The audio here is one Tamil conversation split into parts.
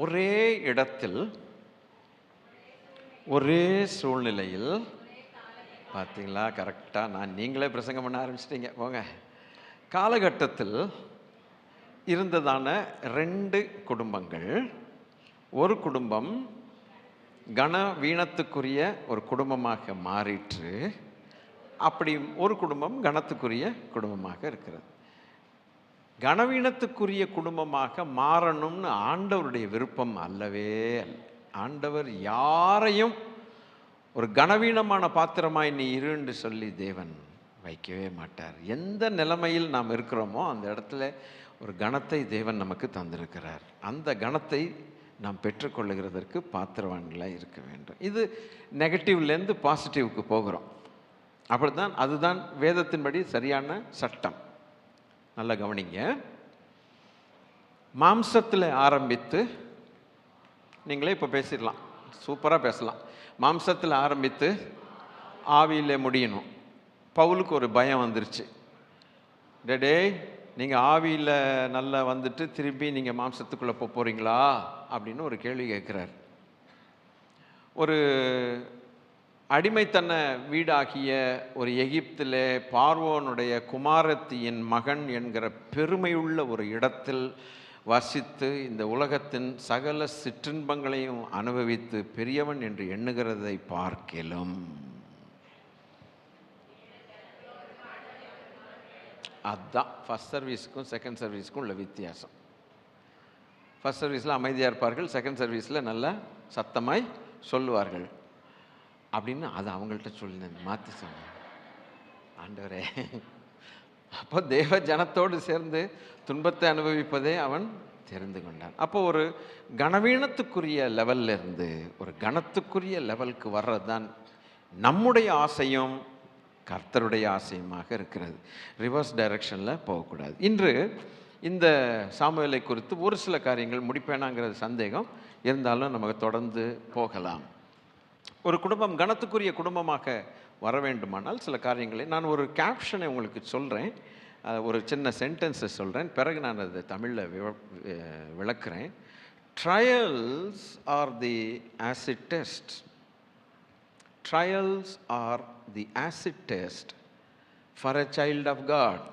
ஒரே இடத்தில் ஒரே சூழ்நிலையில், பார்த்தீங்களா? கரெக்டாக நீங்களே பிரசங்கம் பண்ண ஆரம்பிச்சிட்டீங்க. போங்க. காலகட்டத்தில் இருந்ததான 2 குடும்பங்கள். ஒரு குடும்பம் கனவீனத்துக்குரிய ஒரு குடும்பமாக மாறிற்று. அப்படி ஒரு குடும்பம் கனத்துக்குரிய குடும்பமாக இருக்கிறது. கனவீனத்துக்குரிய குடும்பமாக மாறணும்னு ஆண்டவருடைய விருப்பம் அல்லவே அல்ல. ஆண்டவர் யாரையும் ஒரு கனவீனமான பாத்திரமாய் நீ இருன்னு சொல்லி தேவன் வைக்கவே மாட்டார். எந்த நிலைமையில் நாம் இருக்கிறோமோ அந்த இடத்துல ஒரு கனத்தை தேவன் நமக்கு தந்திருக்கிறார். அந்த கனத்தை நாம் பெற்றுக்கொள்ளுகிறதற்கு பாத்திரவான்களாக இருக்க வேண்டும். இது நெகட்டிவ்லேருந்து பாசிட்டிவ்க்கு போகிறோம். அப்படித்தான், அதுதான் வேதத்தின்படி சரியான சட்டம். நல்லா கவனிங்க. மாம்சத்தில் ஆரம்பித்து, நீங்களே இப்போ பேசிடலாம், சூப்பராக பேசலாம். மாம்சத்தில் ஆரம்பித்து ஆவியில் முடியணும். பவுலுக்கு ஒரு பயம் வந்துருச்சு. டே நீங்கள் ஆவியில் நல்லா வந்துட்டு திருப்பி நீங்கள் மாம்சத்துக்குள்ளே போகிறீங்களா அப்படின்னு ஒரு கேள்வி கேட்குறார். ஒரு அடிமைத்தன வீடாகிய ஒரு எகிப்திலே பார்வோனுடைய குமாரத்தியின் மகன் என்கிற பெருமையுள்ள ஒரு இடத்தில் வசித்து இந்த உலகத்தின் சகல சிற்றின்பங்களையும் அனுபவித்து பெரியவன் என்று எண்ணுகிறதை பார்க்கிலும், அதுதான் ஃபஸ்ட் சர்வீஸுக்கும் செகண்ட் சர்வீஸுக்கும் உள்ள வித்தியாசம். ஃபஸ்ட் சர்வீஸில் அமைதியாக இருப்பார்கள், செகண்ட் சர்வீஸில் நல்லா சத்தமாய் சொல்லுவார்கள் அப்படின்னு அது அவங்கள்ட்ட சொல்லினேன், மாற்றி சொன்னேன். ஆண்டவரே, அப்போ தேவ ஜனத்தோடு சேர்ந்து துன்பத்தை அனுபவிப்பதே அவன் தெரிந்து கொண்டான். அப்போ ஒரு கனவீனத்துக்குரிய லெவல்ல இருந்து ஒரு கனத்துக்குரிய லெவலுக்கு வர்றது தான் நம்முடைய ஆசையும் கர்த்தருடைய ஆசையுமாக இருக்கிறது. ரிவர்ஸ் டைரக்ஷனில் போகக்கூடாது. இன்று இந்த சாமுவேலை குறித்து ஒரு சில காரியங்கள் முடிப்பேனாங்கிறது சந்தேகம் இருந்தாலும் நமக்கு தொடர்ந்து போகலாம். ஒரு குடும்பம் கனத்துக்குரிய குடும்பமாக வர வேண்டுமானால் சில காரியங்களை நான் ஒரு கேப்ஷனை உங்களுக்கு சொல்கிறேன், ஒரு சின்ன சென்டென்ஸை சொல்கிறேன், பிறகு நான் அதை தமிழில் விளக்குறேன். Trials are the acid test. Trials are the acid test for a child of God.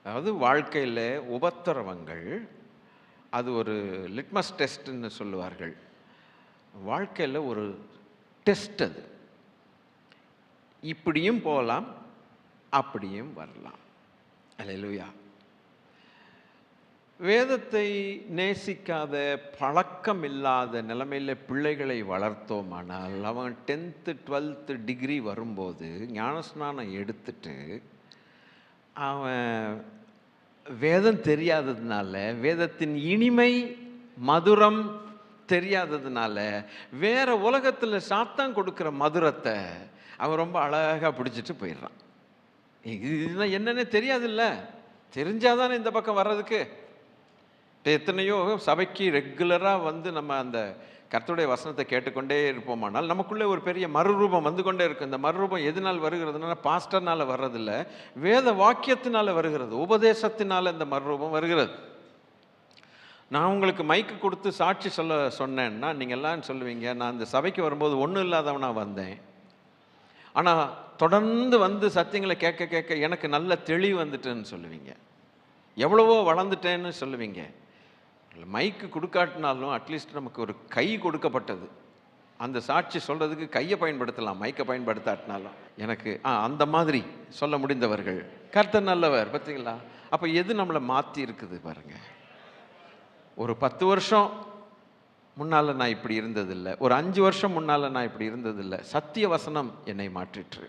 அதாவது வாழ்க்கையில் உபத்திரவங்கள் அது ஒரு லிட்மஸ் டெஸ்ட்னு சொல்லுவார்கள். வாழ்க்கையில் ஒரு டெஸ்ட். அது இப்படியும் போகலாம் அப்படியும் வரலாம். அல்லேலூயா. வேதத்தை நேசிக்காத பழக்கம் இல்லாத நிலைமையில் பிள்ளைகளை வளர்த்தோமானால் அவன் 10th 12th டிகிரி வரும்போது ஞானஸ்நானம் எடுத்துட்டு அவன் வேதம் தெரியாததுனால, வேதத்தின் இனிமை மதுரம் தெரியாததுனால வேற உலகத்தில் சாத்தான் கொடுக்குற மதுரத்தை அவன் ரொம்ப அழகாக பிடிச்சிட்டு போயிடுறான். இதுதான் என்னன்னே தெரியாதுல்ல, தெரிஞ்சாதானே இந்த பக்கம் வர்றதுக்கு. எத்தனையோ சபைக்கு ரெகுலராக வந்து நம்ம அந்த கர்த்தருடைய வசனத்தை கேட்டுக்கொண்டே இருப்போமானால் நமக்குள்ளே ஒரு பெரிய மறுரூபம் வந்து கொண்டே இருக்கும். இந்த மறுரூபம் எதனால் வருகிறதுனா பாஸ்டர்னால வர்றதில்லை, வேத வாக்கியத்தினால வருகிறது, உபதேசத்தினால இந்த மறுரூபம் வருகிறது. நான் உங்களுக்கு மைக்கு கொடுத்து சாட்சி சொன்னேன்னா நீங்கள் எல்லாம் சொல்லுவீங்க, நான் இந்த சபைக்கு வரும்போது ஒன்றும் இல்லாதவனாக வந்தேன், ஆனால் தொடர்ந்து வந்து சத்தியங்களை கேட்க கேட்க எனக்கு நல்ல தெளிவு வந்துட்டேன்னு சொல்லுவீங்க, எவ்வளவோ வளர்ந்துட்டேன்னு சொல்லுவீங்க. மைக்கு கொடுக்காட்டினாலும் அட்லீஸ்ட் நமக்கு ஒரு கை கொடுக்கப்பட்டது, அந்த சாட்சி சொல்கிறதுக்கு கையை பயன்படுத்தலாம், மைக்கை பயன்படுத்தாட்டினாலும். எனக்கு அந்த மாதிரி சொல்ல முடிந்தவர்கள் கர்த்தர் நல்லவர். பார்த்தீங்களா? அப்போ எது நம்மளை மாற்றி இருக்குது பாருங்கள். ஒரு 10 வருஷம் முன்னால் நான் இப்படி இருந்ததில்லை, ஒரு 5 வருஷம் முன்னால் நான் இப்படி இருந்ததில்லை, சத்திய வசனம் என்னை மாற்றிற்று.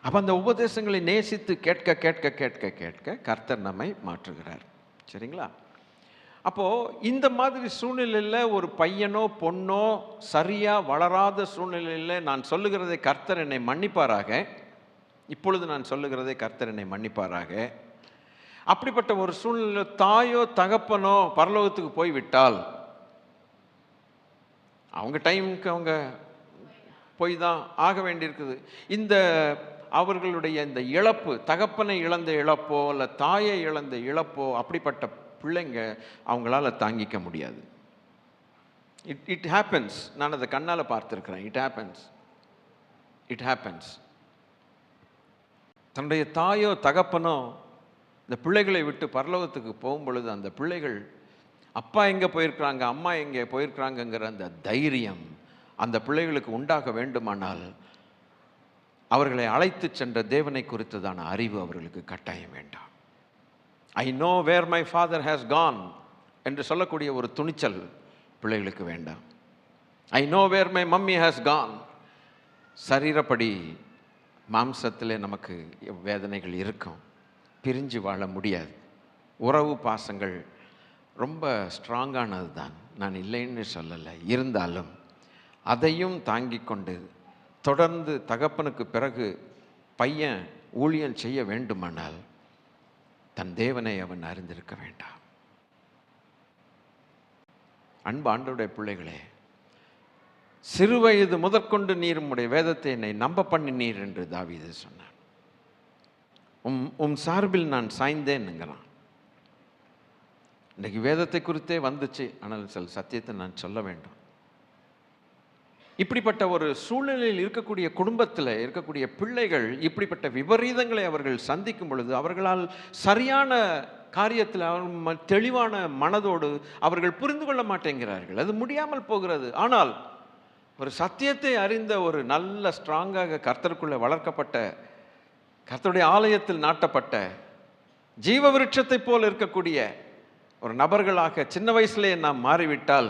அப்போ அந்த உபதேசங்களை நேசித்து கேட்க கேட்க கேட்க கேட்க கர்த்தர் நம்மை மாற்றுகிறார். சரிங்களா? அப்போது இந்த மாதிரி சூழ்நிலையில் ஒரு பையனோ பொண்ணோ சரியாக வளராத சூழ்நிலையில் நான் சொல்லுகிறதை கர்த்தர் என்னை மன்னிப்பாராக. இப்பொழுது நான் சொல்லுகிறதை கர்த்தர் என்னை மன்னிப்பாராக. அப்படிப்பட்ட ஒரு சூழ்நிலையில் தாயோ தகப்பனோ பரலோகத்துக்கு போய்விட்டால் அவங்க டைமுக்கு அவங்க போய் தான் ஆக வேண்டியிருக்குது. இந்த அவர்களுடைய இந்த இழப்பு, தகப்பனை இழந்த இழப்போ இல்லை தாயை இழந்த இழப்போ, அப்படிப்பட்ட பிள்ளைங்க அவங்களால தாங்கிக்க முடியாது. It it happens. நான் அதை கண்ணால் பார்த்துருக்கிறேன். It happens. தன்னுடைய தாயோ தகப்பனோ இந்த பிள்ளைகளை விட்டு பரலோகத்துக்கு போகும்பொழுது அந்த பிள்ளைகள் அப்பா எங்கே போயிருக்கிறாங்க, அம்மா எங்கே போயிருக்கிறாங்கங்கிற அந்த தைரியம் அந்த பிள்ளைகளுக்கு உண்டாக வேண்டுமானால் அவர்களை அழைத்து சென்ற தேவனை குறித்ததான அறிவு அவர்களுக்கு கட்டாயம் வேண்டாம். I know where my father has gone என்று சொல்லக்கூடிய ஒரு துணிச்சல் பிள்ளைகளுக்கு வேண்டாம். I know where my mummy has gone. சரீரப்படி மாம்சத்திலே நமக்கு வேதனைகள் இருக்கும், பிரிஞ்சு வாழ முடியாது. உறவு பாசங்கள் ரொம்ப ஸ்ட்ராங்கானது தான், நான் இல்லைன்னு சொல்லலை. இருந்தாலும் அதையும் தாங்கி கொண்டு தொடர்ந்து தகப்பனுக்கு பிறகு பையன் ஊழியம் செய்ய வேண்டுமானால் தன் தேவனை அவன் அறிந்திருக்க வேண்டாம். அன்பு ஆண்டவருடைய பிள்ளைகளே, சிறு வயது முதற்கொண்டு நீர் உம்முடைய வேதத்தை என்னை நம்ப பண்ணினீர் என்று தாவீது சொன்னான். உம் சார்பில் நான் சாய்ந்தேன்னுங்கிறான். இன்றைக்கு வேதத்தை குறித்தே வந்துச்சு, ஆனால் சில சத்தியத்தை நான் சொல்ல வேண்டும். இப்படிப்பட்ட ஒரு சூழ்நிலையில் இருக்கக்கூடிய குடும்பத்தில் இருக்கக்கூடிய பிள்ளைகள் இப்படிப்பட்ட விபரீதங்களை அவர்கள் சந்திக்கும் பொழுது அவர்களால் சரியான காரியத்தில் தெளிவான மனதோடு அவர்கள் புரிந்து கொள்ள மாட்டேங்கிறார்கள். அது முடியாமல் போகிறது. ஆனால் ஒரு சத்தியத்தை அறிந்த ஒரு நல்ல ஸ்ட்ராங்காக கர்த்தருக்குள்ளே வளர்க்கப்பட்ட, கர்த்தருடைய ஆலயத்தில் நாட்டப்பட்ட ஜீவ விருட்சத்தை போல் இருக்கக்கூடிய ஒரு நபர்களாக சின்ன வயசுலேயே நாம் மாறிவிட்டால்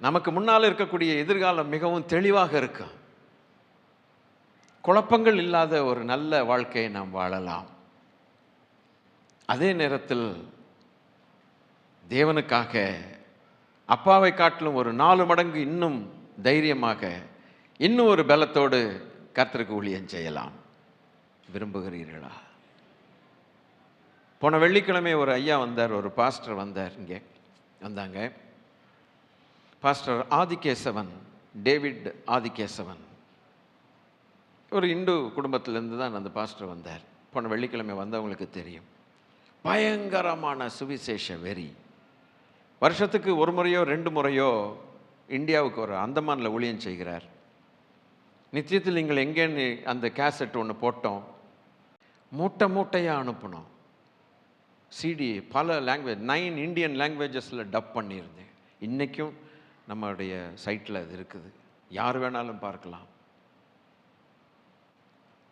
நமக்கு முன்னால் இருக்கக்கூடிய எதிர்காலம் மிகவும் தெளிவாக இருக்கும். குழப்பங்கள் இல்லாத ஒரு நல்ல வாழ்க்கையை நாம் வாழலாம். அதே நேரத்தில் தேவனுக்காக அப்பாவை காட்டிலும் ஒரு 4 மடங்கு இன்னும் தைரியமாக, இன்னும் ஒரு பலத்தோடு கர்த்தருக்கு ஊழியம் செய்யலாம். விரும்புகிறீர்களா? போன வெள்ளிக்கிழமை ஒரு ஐயா வந்தார், ஒரு பாஸ்டர் வந்தார், இங்கே வந்தாங்க. Pastor Adikesavan, David Adikesavan. ஒரு இந்து குடும்பத்திலேருந்து தான் அந்த பாஸ்டர் வந்தார். போன வெள்ளிக்கிழமை வந்தவங்களுக்கு தெரியும். பயங்கரமான சுவிசேஷ வெறி. வருஷத்துக்கு 1 முறையோ 2 முறையோ இந்தியாவுக்கு ஒரு அந்தமானில் ஊழியம் செய்கிறார். நிச்சயத்தில் நீங்கள் எங்கேன்னு அந்த கேசட் ஒன்று போட்டோம், மூட்டையாக அனுப்பணும். சிடி பல லாங்குவேஜ், 9 இந்தியன் லாங்குவேஜஸில் டப் பண்ணியிருந்தேன். இன்றைக்கும் நம்மளுடைய சைட்டில் அது இருக்குது, யார் வேணாலும் பார்க்கலாம்.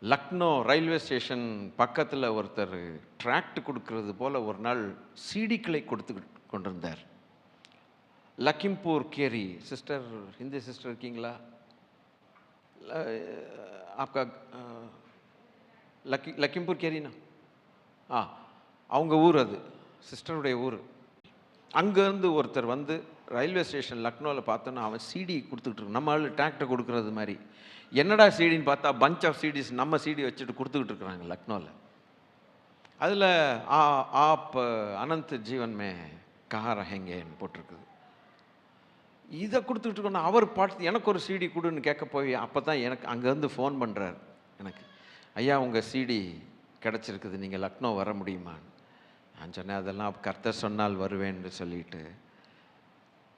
லக்னோ ரயில்வே ஸ்டேஷன் பக்கத்தில் ஒருத்தர் டிராக்ட் கொடுக்கறது போல் ஒரு நாள் சிடிக்களை கொடுத்து கொண்டிருந்தார். Lakhimpur carry sister, Hindi sister இருக்கீங்களா? ஆப்கா லக்கிம்பூர் கேரினா அவங்க ஊர், அது சிஸ்டருடைய ஊர். அங்கேருந்து ஒருத்தர் வந்து ரயில்வே ஸ்டேஷன் லக்னோவில் பார்த்தோன்னா அவன் சிடி கொடுத்துக்கிட்டு இருக்கு. நம்ம ஆள் டிராக்டர் கொடுக்குறது மாதிரி. என்னடா சிடின்னு பார்த்தா பஞ்ச் ஆஃப் சிடிஸ் நம்ம சிடி வச்சுட்டு கொடுத்துக்கிட்டு இருக்கிறாங்க லக்னோவில். அதில் ஆப் அனந்த் ஜீவன் மே கஹா ரஹேங்கேன்னு போட்டிருக்குது. இதை கொடுத்துக்கிட்டு இருக்கோன்னா அவர் பார்த்து எனக்கு ஒரு சிடி கொடுன்னு கேட்க போய் அப்போ தான் எனக்கு அங்கேருந்து ஃபோன் பண்ணுறார் எனக்கு, ஐயா உங்கள் சிடி கிடச்சிருக்குது, நீங்கள் லக்னோ வர முடியுமான்னு. நான் சொன்னேன், அதெல்லாம் கர்த்தர் சொன்னால் வருவேன்னு சொல்லிட்டு.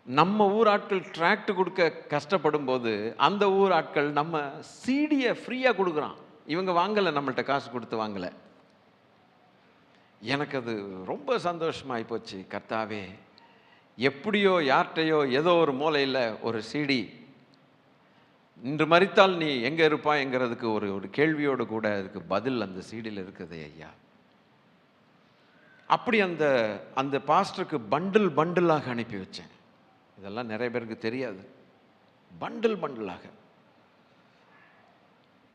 நம்ம ஊர் ஆட்கள் டிராக்ட் கொடுக்க கஷ்டப்படும் போது அந்த ஊர் ஆட்கள் நம்ம சிடியை ஃப்ரீயாக கொடுக்குறான். இவங்க வாங்கலை, நம்மள்கிட்ட காசு கொடுத்து வாங்கலை. எனக்கு அது ரொம்ப சந்தோஷமாகி போச்சு. கர்த்தாவே, எப்படியோ யார்கிட்டையோ ஏதோ ஒரு மூலையில் ஒரு சிடி, இன்று மரித்தால் நீ எங்கே இருப்பாய்ங்கிறதுக்கு ஒரு கேள்வியோடு கூட அதுக்கு பதில் அந்த சிடியில் இருக்குது ஐயா. அப்படி அந்த பாஸ்டருக்கு பண்டிலாக அனுப்பி வச்சேன். இதெல்லாம் நிறைய பேருக்கு தெரியாது. பண்டிலாக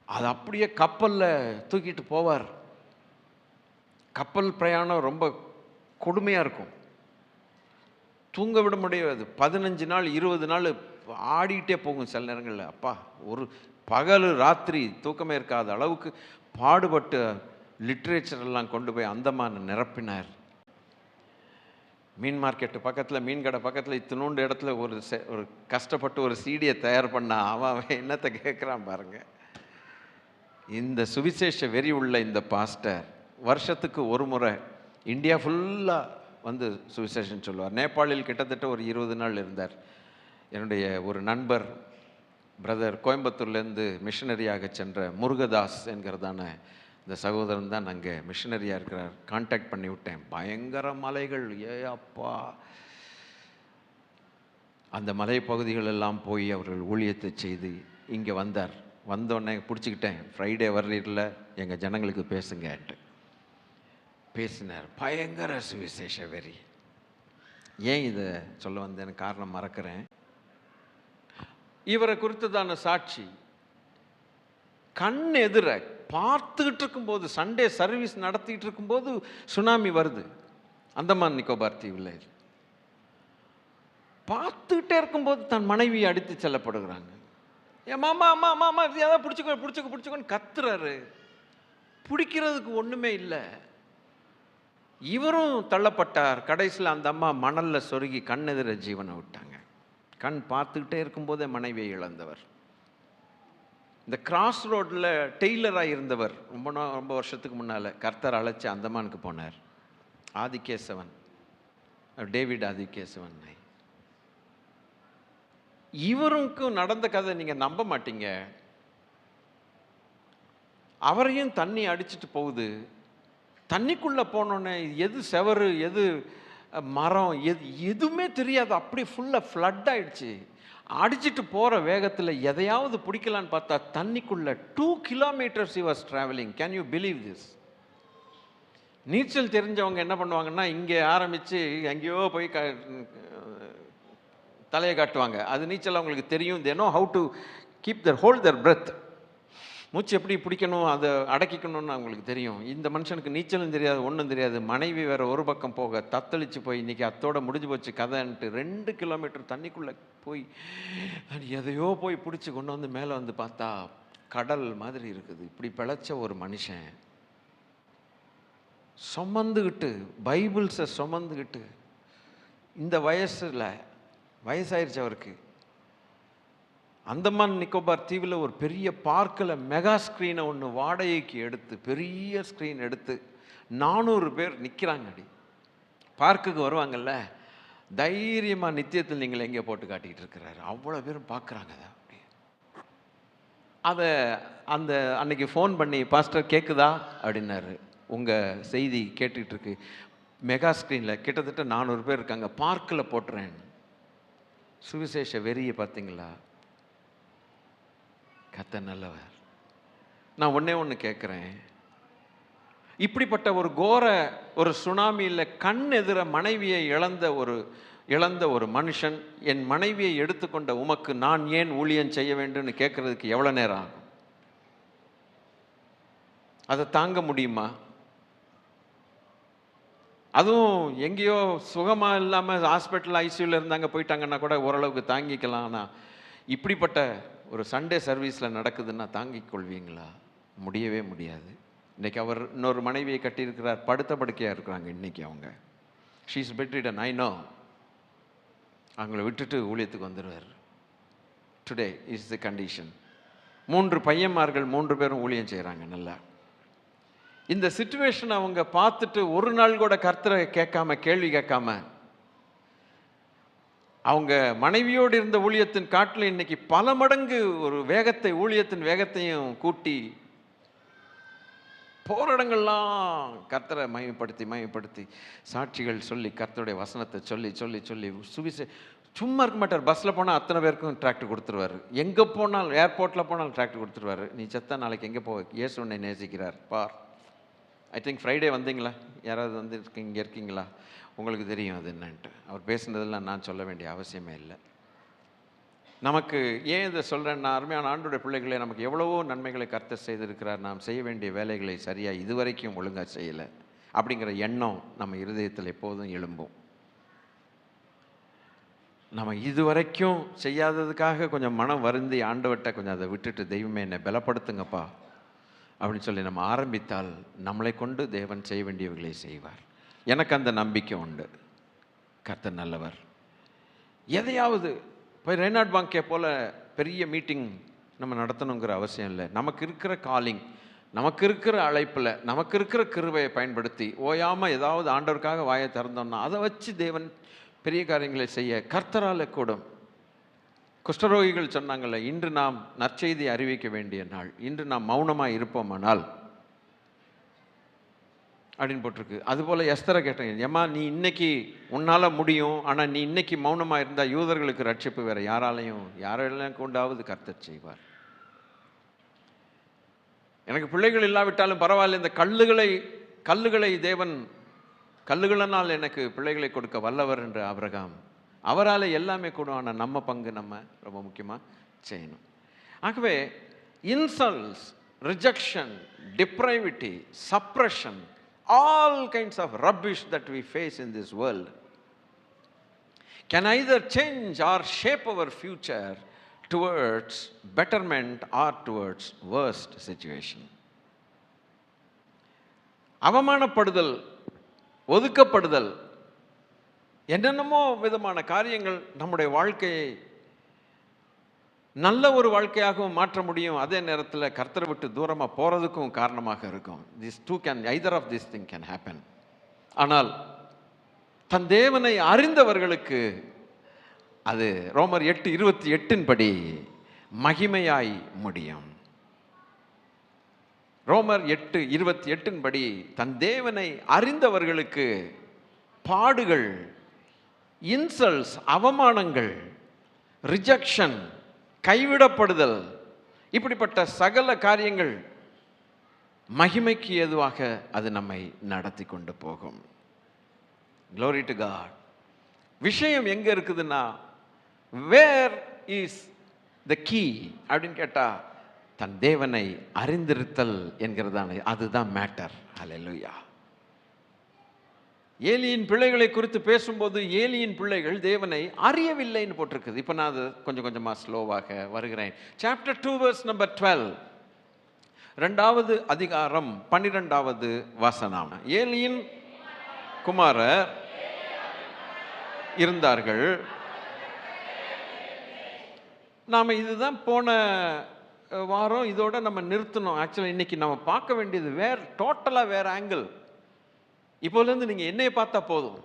அது அப்படியே கப்பலில் தூக்கிட்டு போவார். கப்பல் பிரயாணம் ரொம்ப கொடுமையாக இருக்கும், தூங்க விட முடியாது. 15 நாள் 20 நாள் ஆடிக்கிட்டே போகும் சில நேரங்களில். அப்பா, ஒரு பகல் ராத்திரி தூக்கமே இருக்காத அளவுக்கு பாடுபட்டு லிட்ரேச்சர் எல்லாம் கொண்டு போய் அந்தமான நிரப்பினார். மீன் மார்க்கெட்டு பக்கத்தில், மீன் கடை பக்கத்தில் இத்தினோண்டு இடத்துல ஒரு கஷ்டப்பட்டு ஒரு சீடியை தயார் பண்ணா அவன் என்னத்தை கேட்குறான் பாருங்க. இந்த சுவிசேஷ வெறி உள்ள இந்த பாஸ்டர் வருஷத்துக்கு 1 முறை இந்தியா ஃபுல்லாக வந்து சுவிசேஷன் சொல்லுவார். நேபாளில் கிட்டத்தட்ட ஒரு 20 நாள் இருந்தார். என்னுடைய ஒரு நண்பர் பிரதர் கோயம்புத்தூர்லேருந்து மிஷனரியாக சென்ற முருகதாஸ் என்கிறதான இந்த சகோதரன் தான் அங்கே மிஷனரியாக இருக்கிறார். கான்டாக்ட் பண்ணி விட்டேன். பயங்கர மலைகள், அப்பா! அந்த மலை பகுதிகள் எல்லாம் போய் அவர்கள் ஊழியத்தை செய்து இங்கே வந்தார். வந்தோடனே பிடிச்சிக்கிட்டேன். ஃப்ரைடே வர்றீரில் எங்கள் ஜனங்களுக்கு பேசுங்கன்ட்டு பேசினார். பயங்கர சுவிசேஷ வெறி. ஏன் இதை சொல்ல வந்தேன்னு காரணம் மறக்கிறேன். இவரை குறித்ததான சாட்சி கண் எதிர பார்த்துக்கிட்டு இருக்கும்போது, சண்டே சர்வீஸ் நடத்திக்கிட்டு இருக்கும்போது சுனாமி வருது அந்தமான் நிக்கோபார் தீவில். பார்த்துக்கிட்டே இருக்கும்போது தன் மனைவி அடித்து செல்லப்படுகிறாங்க. ஏன் மாமா அம்மா அம்மா அம்மா ஏதாவது பிடிச்சிக்கோன்னு கத்துறாரு. பிடிக்கிறதுக்கு ஒன்றுமே இல்லை. இவரும் தள்ளப்பட்டார். கடைசியில் அந்த அம்மா மணலில் சொருகி கண்ணெதிர ஜீவனை விட்டாங்க. கண் பார்த்துக்கிட்டே இருக்கும்போதே மனைவியை இழந்தவர். இந்த கிராஸ் ரோட்டில் டெய்லராக இருந்தவர் ரொம்ப வருஷத்துக்கு முன்னால் கர்த்தர் அழைச்சி அந்தமானுக்கு போனார். ஆதிகேசவன், டேவிட் ஆதிகேசவன். இவருக்கும் நடந்த கதை நீங்கள் நம்ப மாட்டீங்க. அவரையும் தண்ணி அடிச்சுட்டு போகுது. தண்ணிக்குள்ளே போனோன்னே எது செவரு எது மரம் எதுவுமே தெரியாது. அப்படி ஃபுல்லாக ஃப்ளட் ஆயிடுச்சு. அடிச்சுட்டு போகிற வேகத்தில் எதையாவது பிடிக்கலான்னு பார்த்தா தண்ணிக்குள்ளே 2 kilometers he was traveling. Can you believe this? நீச்சல் தெரிஞ்சவங்க என்ன பண்ணுவாங்கன்னா, இங்கே ஆரம்பித்து எங்கேயோ போய் தலையை காட்டுவாங்க. அது நீச்சல் அவங்களுக்கு தெரியும். they know how to hold their breath. மூச்சு எப்படி பிடிக்கணும், அதை அடக்கிக்கணும்னு அவங்களுக்கு தெரியும். இந்த மனுஷனுக்கு நீச்சலும் தெரியாது, ஒன்றும் தெரியாது. மனைவி வேற ஒரு பக்கம் போக தத்தளிச்சு போய் இன்றைக்கி அத்தோட முடிஞ்சு போச்சு கதைன்ட்டு 2 கிலோமீட்டர் தண்ணிக்குள்ளே போய் எதையோ போய் பிடிச்சி கொண்டு வந்து மேலே வந்து பார்த்தா கடல் மாதிரி இருக்குது. இப்படி பிழைச்ச ஒரு மனுஷன் சுமந்துக்கிட்டு, பைபிள்ஸை சுமந்துக்கிட்டு, இந்த வயசாயிருச்சு அவருக்கு. அந்தமான் நிக்கோபார் தீவில் ஒரு பெரிய பார்க்கில் மெகா ஸ்க்ரீனை ஒன்று வாடகைக்கு எடுத்து, பெரிய ஸ்க்ரீன் எடுத்து 400 பேர் நிற்கிறாங்க. அடி பார்க்குக்கு வருவாங்கல்ல, தைரியமாக நித்தியத்தில் நீங்கள் எங்கே போட்டு காட்டிக்கிட்டு இருக்கிறாரு. அவ்வளோ பேரும் பார்க்குறாங்க. அதை அந்த அன்னைக்கு ஃபோன் பண்ணி, பாஸ்டர் கேட்குதா அப்படின்னாரு. உங்கள் செய்தி கேட்டுக்கிட்டு இருக்கு. மெகா ஸ்க்ரீனில் கிட்டத்தட்ட 400 பேர் இருக்காங்க. பார்க்கில் போட்டுறேன். சுவிசேஷ வெறியை பார்த்தீங்களா? கர்த்தர் நல்லவர். நான் ஒன்று கேட்குறேன். இப்படிப்பட்ட ஒரு ஒரு சுனாமியில் கண் எதிர மனைவியை இழந்த ஒரு மனுஷன், என் மனைவியை எடுத்துக்கொண்ட உமக்கு நான் ஏன் ஊழியம் செய்ய வேண்டும்னு கேட்கறதுக்கு எவ்வளோ நேரம் ஆகும்? அதை தாங்க முடியுமா? அதுவும் எங்கேயோ சுகமாக இல்லாமல் ஹாஸ்பிட்டல் ஐசியூவில் இருந்தாங்க, போயிட்டாங்கன்னா கூட ஓரளவுக்கு தாங்கிக்கலாம். ஆனால் இப்படிப்பட்ட ஒரு சண்டே சர்வீஸில் நடக்குதுன்னா தாங்கிக் கொள்வீங்களா? முடியவே முடியாது. இன்றைக்கி அவர் இன்னொரு மனைவியை கட்டியிருக்கிறார். படுத்த படுக்கையாக இருக்கிறாங்க இன்றைக்கி அவங்க. She is bedridden, I know. அவங்கள விட்டுட்டு ஊழியத்துக்கு வந்துடுவார். Today is the condition. 3 பையன்மார்கள், 3 பேரும் ஊழியம் செய்கிறாங்க. நல்லா இந்த சிச்சுவேஷன் அவங்க பார்த்துட்டு ஒரு நாள் கூட கர்த்தரை கேள்வி கேட்காம, அவங்க மனைவியோடு இருந்த ஊழியத்தின் காட்டில் இன்னைக்கு பல மடங்கு ஒரு வேகத்தை, ஊழியத்தின் வேகத்தையும் கூட்டி போராடங்கள்லாம் கர்த்தரை மயப்படுத்தி சாட்சிகள் சொல்லி, கர்த்தருடைய வசனத்தை சொல்லி சொல்லி சொல்லி சும்மா இருக்க மாட்டார். பஸ்ஸில் போனால் அத்தனை பேருக்கும் டிராக்டர் கொடுத்துருவார். எங்கே போனாலும், ஏர்போர்ட்டில் போனாலும் டிராக்டர் கொடுத்துருவார். நீ செத்தா நாளைக்கு எங்கே போவ, இயேசு உன்னை நேசிக்கிறார் பார். ஐ திங்க் ஃப்ரைடே வந்தீங்களா? யாராவது வந்து இங்கே இருக்கீங்களா? உங்களுக்கு தெரியும் அது என்னன்ட்டு. அவர் பேசுனதெல்லாம் நான் சொல்ல வேண்டிய அவசியமே இல்லை. நமக்கு ஏன் இதை சொல்கிறேன்னா, அருமையான ஆண்டோடைய பிள்ளைகளே, நமக்கு எவ்வளவோ நன்மைகளை கர்த்தர் செய்திருக்கிறார். நாம் செய்ய வேண்டிய வேலைகளை சரியாக இதுவரைக்கும் ஒழுங்காக செய்யலை அப்படிங்கிற எண்ணம் நம்ம இருதயத்தில் எப்போதும் எழும்பும். நம்ம இதுவரைக்கும் செய்யாததுக்காக கொஞ்சம் மனம் வருந்தி ஆண்டவர்கிட்ட கொஞ்சம் அதை விட்டுட்டு, தெய்வமே என்னை பலப்படுத்துங்கப்பா அப்படின்னு சொல்லி நம்ம ஆரம்பித்தால் நம்மளை கொண்டு தேவன் செய்ய வேண்டியவர்களை செய்வார். எனக்கு அந்த நம்பிக்கை உண்டு. கர்த்தர் நல்லவர். எதையாவது போய் ரெய்னார்ட் பாங்கே போல் பெரிய மீட்டிங் நம்ம நடத்தணுங்கிற அவசியம் இல்லை. நமக்கு இருக்கிற காலிங் நமக்கு இருக்கிற அழைப்பில் நமக்கு இருக்கிற கிருபையை பயன்படுத்தி ஓயாமல் ஏதாவது ஆண்டவருக்காக வாயை திறந்தோம்னா அதை வச்சு தேவன் பெரிய காரியங்களை செய்ய கர்த்தரால் கூடும். குஷ்டரோகிகள் சொன்னாங்கல்ல, இன்று நாம் நற்செய்தி அறிவிக்க வேண்டிய நாள், இன்று நாம் மௌனமாக இருப்போமானால் அப்படின்னு போட்டிருக்கு. அதுபோல் எஸ்தரை கேட்டேன், ஏம்மா நீ இன்னைக்கு உன்னால் முடியும், ஆனால் நீ இன்னைக்கு மௌனமாக இருந்தால் யூதர்களுக்கு ரட்சிப்பு வேறு யாரெல்லாம் கொண்டாவது கர்த்தர் செய்வார். எனக்கு பிள்ளைகள் இல்லாவிட்டாலும் பரவாயில்ல, இந்த கல்லுகளை தேவன் கல்லுகளினால் எனக்கு பிள்ளைகளை கொடுக்க வல்லவர் என்று ஆபிரகாம், அவரால் எல்லாமே கூட, ஆனால் நம்ம பங்கு நம்ம ரொம்ப முக்கியமாக செய்யணும். ஆகவே insults, rejection, depravity, suppression, all kinds of rubbish that we face in this world can either change or shape our future towards betterment or towards worst situation. அவமானப்படுதல், ஒதுக்கப்படுதல், என்னென்னமோ விதமான காரியங்கள் நம்முடைய வாழ்க்கையை நல்ல ஒரு வாழ்க்கையாகவும் மாற்ற முடியும். அதே நேரத்தில் கர்த்தரை விட்டு தூரமாக போகிறதுக்கும் காரணமாக இருக்கும். either of these thing can happen. ஆனால் தன் தேவனை அறிந்தவர்களுக்கு அது ரோமர் 8:28 படி மகிமையாய் முடியும். ரோமர் 8:28 படி தன் தேவனை அறிந்தவர்களுக்கு பாடுகள், இன்சல்ட்ஸ், அவமானங்கள், ரிஜெக்ஷன், கைவிடப்படுதல், இப்படிப்பட்ட சகல காரியங்கள் மகிமைக்கு ஏதுவாக அது நம்மை நடத்தி கொண்டு போகும். Glory to God. விஷயம் எங்க இருக்குதுன்னா, வேர் இஸ் த கீ அப்படின்னு கேட்டா, தன் தேவனை அறிந்திருத்தல் என்கிறதான அதுதான் மேட்டர். ஹல்லேலூயா. ஏலியின் பிள்ளைகளை குறித்து பேசும்போது ஏலியின் பிள்ளைகள் தேவனை அறியவில்லைன்னு போட்டிருக்குது. இப்போ நான் அது கொஞ்சம் கொஞ்சமாக ஸ்லோவாக வருகிறேன். சாப்டர் 2 verse number 12, 2வது அதிகாரம் 12வது வசனம். ஏலியின் குமாரர் இருந்தார்கள். நாம் இதுதான் போன வாரம் இதோட நம்ம நிறுத்தணும். ஆக்சுவலாக இன்னைக்கு நம்ம பார்க்க வேண்டியது டோட்டலாக வேற ஆங்கிள். இப்போலேருந்து நீங்கள் என்னையை பார்த்தா போதும்.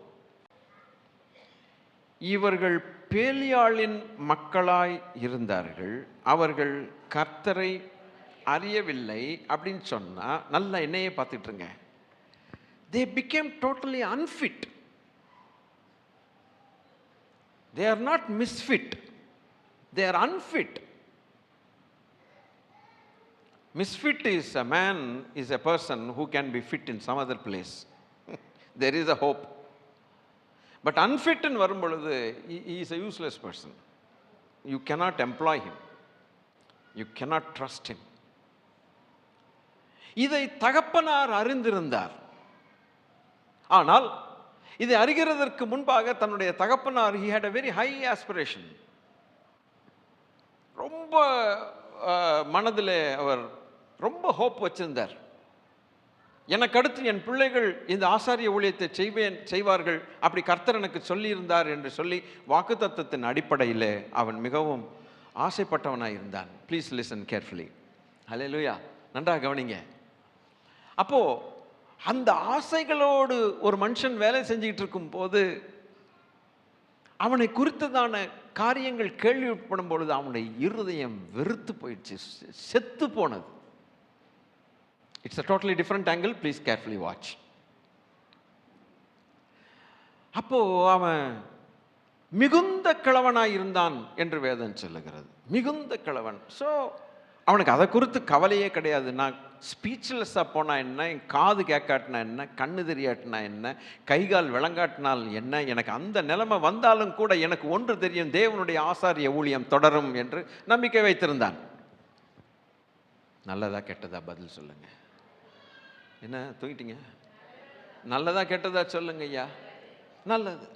இவர்கள் பேலியாளின் மக்களாய் இருந்தார்கள், அவர்கள் கர்த்தரை அறியவில்லை அப்படின்னு சொன்னால் நல்லா என்னையே பார்த்துட்டுருங்க. They became totally unfit. They are not misfit. They are unfit. Misfit is a person who can be fit in some other place. There is a hope. But unfit in வரும்பொழுது he is a useless person. You cannot employ him. You cannot trust him. இதை தகப்பனார் அறிந்திருந்தார். ஆனால் இதை அறிகிறதற்கு முன்பாக தன்னுடைய தகப்பனார் he had a very high aspiration. ரொம்ப மனதில் அவர் ரொம்ப ஹோப் வச்சிருந்தார். எனக்கு அடுத்து என் பிள்ளைகள் இந்த ஆசாரிய ஊழியத்தை செய்வார்கள், அப்படி கர்த்தர் எனக்கு சொல்லியிருந்தார் என்று சொல்லி வாக்குத்தத்தத்தின் அடிப்படையில் அவன் மிகவும் ஆசைப்பட்டவனாக இருந்தான். Please listen carefully. ஹல்லேலூயா. நன்றாக கவனிங்க. அப்போது அந்த ஆசைகளோடு ஒரு மனுஷன் வேலை செஞ்சுக்கிட்டு இருக்கும் போது அவனை குறித்ததான காரியங்கள் கேள்விப்படும் பொழுது அவனுடைய இருதயம் வெறுத்து போயிடுச்சு, செத்து போனது. It's a totally different angle. Please carefully watch. அப்போ அவன் மிகுந்த கிழவனாய் இருந்தான் என்று வேதம் சொல்லுகிறது. மிகுந்த கிழவன். ஸோ அவனுக்கு அதை குறித்து கவலையே கிடையாது. நான் ஸ்பீச்லெஸ்ஸாக போனா என்ன, என் காது கேட்காட்டினா என்ன, கண்ணு தெரியாட்டினா என்ன, கைகால் விளங்காட்டினால் என்ன, எனக்கு அந்த நிலைமை வந்தாலும் கூட எனக்கு ஒன்று தெரியும், தேவனுடைய ஆசாரிய ஊழியம் தொடரும் என்று நம்பிக்கை வைத்திருந்தான். நல்லதா கெட்டதா பதில் சொல்லுங்க. என்ன தூங்கிட்டீங்க? நல்லதா கெட்டதா சொல்லுங்க ஐயா. நல்லது.